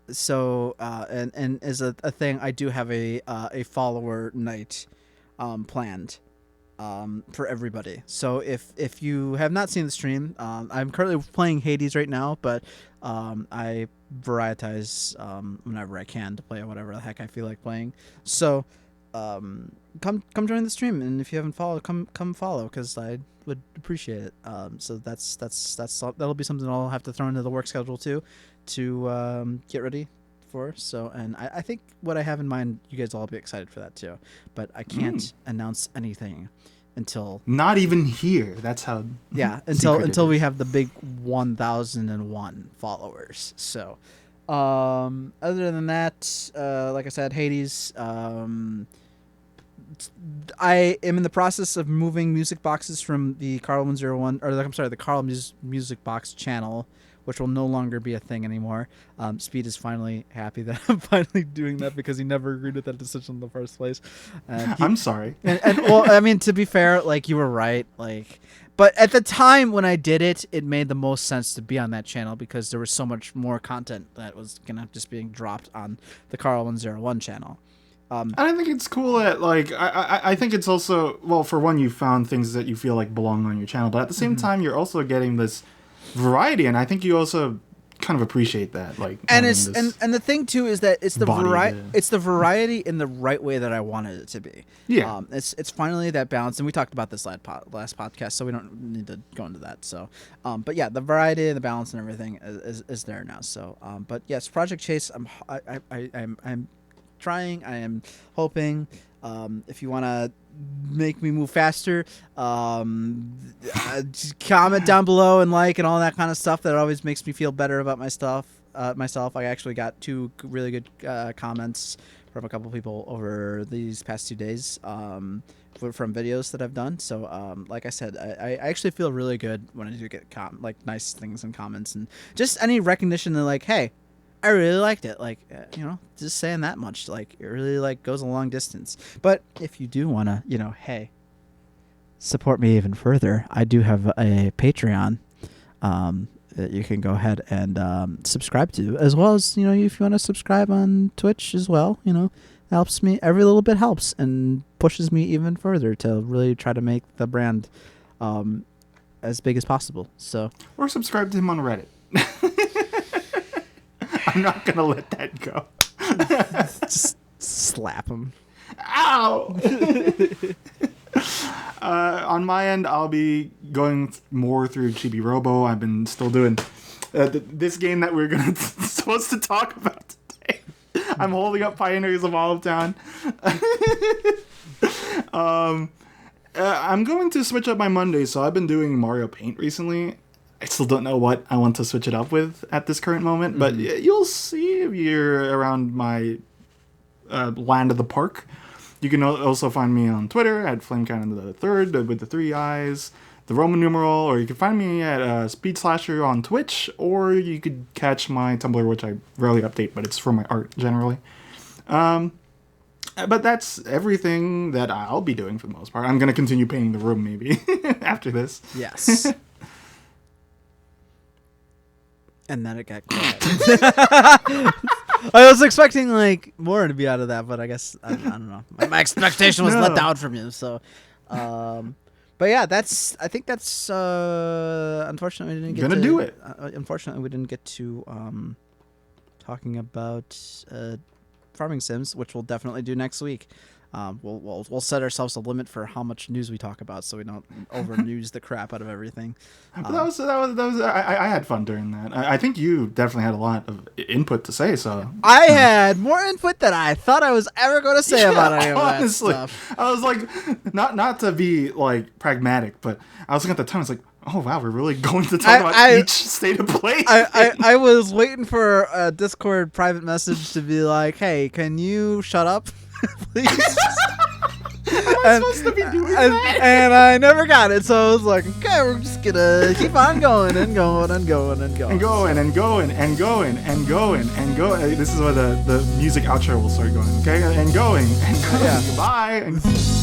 So and as a thing, I do have a follower night planned for everybody. So if you have not seen the stream, I'm currently playing Hades right now, but I varietize whenever I can to play whatever the heck I feel like playing. So come join the stream, and if you haven't followed, come follow, because I would appreciate it. So that'll be something I'll have to throw into the work schedule too, to get ready for. So, and I think what I have in mind, you guys will all be excited for that too. But I can't announce anything until not even here. That's how. Until we have the big 1,001 followers. So, other than that, like I said, Hades. I am in the process of moving music boxes from the Carl 101, or the Carl Music Box channel, which will no longer be a thing anymore. Speed is finally happy that I'm finally doing that because he never agreed with that decision in the first place. I'm sorry. And well, I mean, to be fair, like, you were right. Like, but at the time when I did it, it made the most sense to be on that channel because there was so much more content that was gonna just being dropped on the Carl 101 channel. I think it's cool that, like, I think it's also, well, for one, you found things that you feel like belong on your channel, but at the same time, you're also getting this variety, and I think you also kind of appreciate that. Like, and the thing too is that it's the variety in the right way that I wanted it to be. Yeah. It's finally that balance, and we talked about this last podcast, so we don't need to go into that. So, but yeah, the variety and the balance and everything is there now. So, but yes, Project Chase, I'm trying. I am hoping. If you want to make me move faster, just comment down below and like and all that kind of stuff. That always makes me feel better about myself. I actually got 2 really good comments from a couple people over these past 2 days from videos that I've done. So like I said, I actually feel really good when I do get nice things and comments and just any recognition that, like, hey, I really liked it. Like, just saying that much, like, it really, like, goes a long distance. But if you do want to, hey, support me even further, I do have a Patreon that you can go ahead and subscribe to, as well as, if you want to subscribe on Twitch as well, helps me. Every little bit helps and pushes me even further to really try to make the brand as big as possible. So, or subscribe to him on Reddit. I'm not going to let that go. Just slap him. Ow! On my end, I'll be going more through Chibi Robo. I've been still doing this game that we're supposed to talk about today. I'm holding up Pioneers of Olive Town. I'm going to switch up my Mondays, so I've been doing Mario Paint recently. I still don't know what I want to switch it up with at this current moment, but you'll see if you're around my land of the park. You can also find me on Twitter at FlameCannon3 with the 3 eyes, the Roman numeral, or you can find me at SpeedSlasher on Twitch, or you could catch my Tumblr, which I rarely update, but it's for my art generally. But that's everything that I'll be doing for the most part. I'm going to continue painting the room maybe after this. Yes. And then it got quiet. I was expecting like more to be out of that, but I guess I don't know. My expectation was let down from you. So, but yeah, I think that's unfortunately we didn't get to do it. Unfortunately, we didn't get to talking about farming sims, which we'll definitely do next week. We'll set ourselves a limit for how much news we talk about, so we don't over news the crap out of everything. But that was I had fun during that. I think you definitely had a lot of input to say. So I had more input than I thought I was ever going to say about any of that stuff. I was like, not to be like pragmatic, but I was looking at the time. I was like, oh wow, we're really going to talk about each state of play. I was waiting for a Discord private message to be like, hey, can you shut up? Please. I'm supposed to be doing that. And I never got it, so I was like, okay, we're just gonna keep on going and going and going and going. And going and going and going and going and going. This is where the music outro will start going, okay? And going and going. Yeah. Goodbye.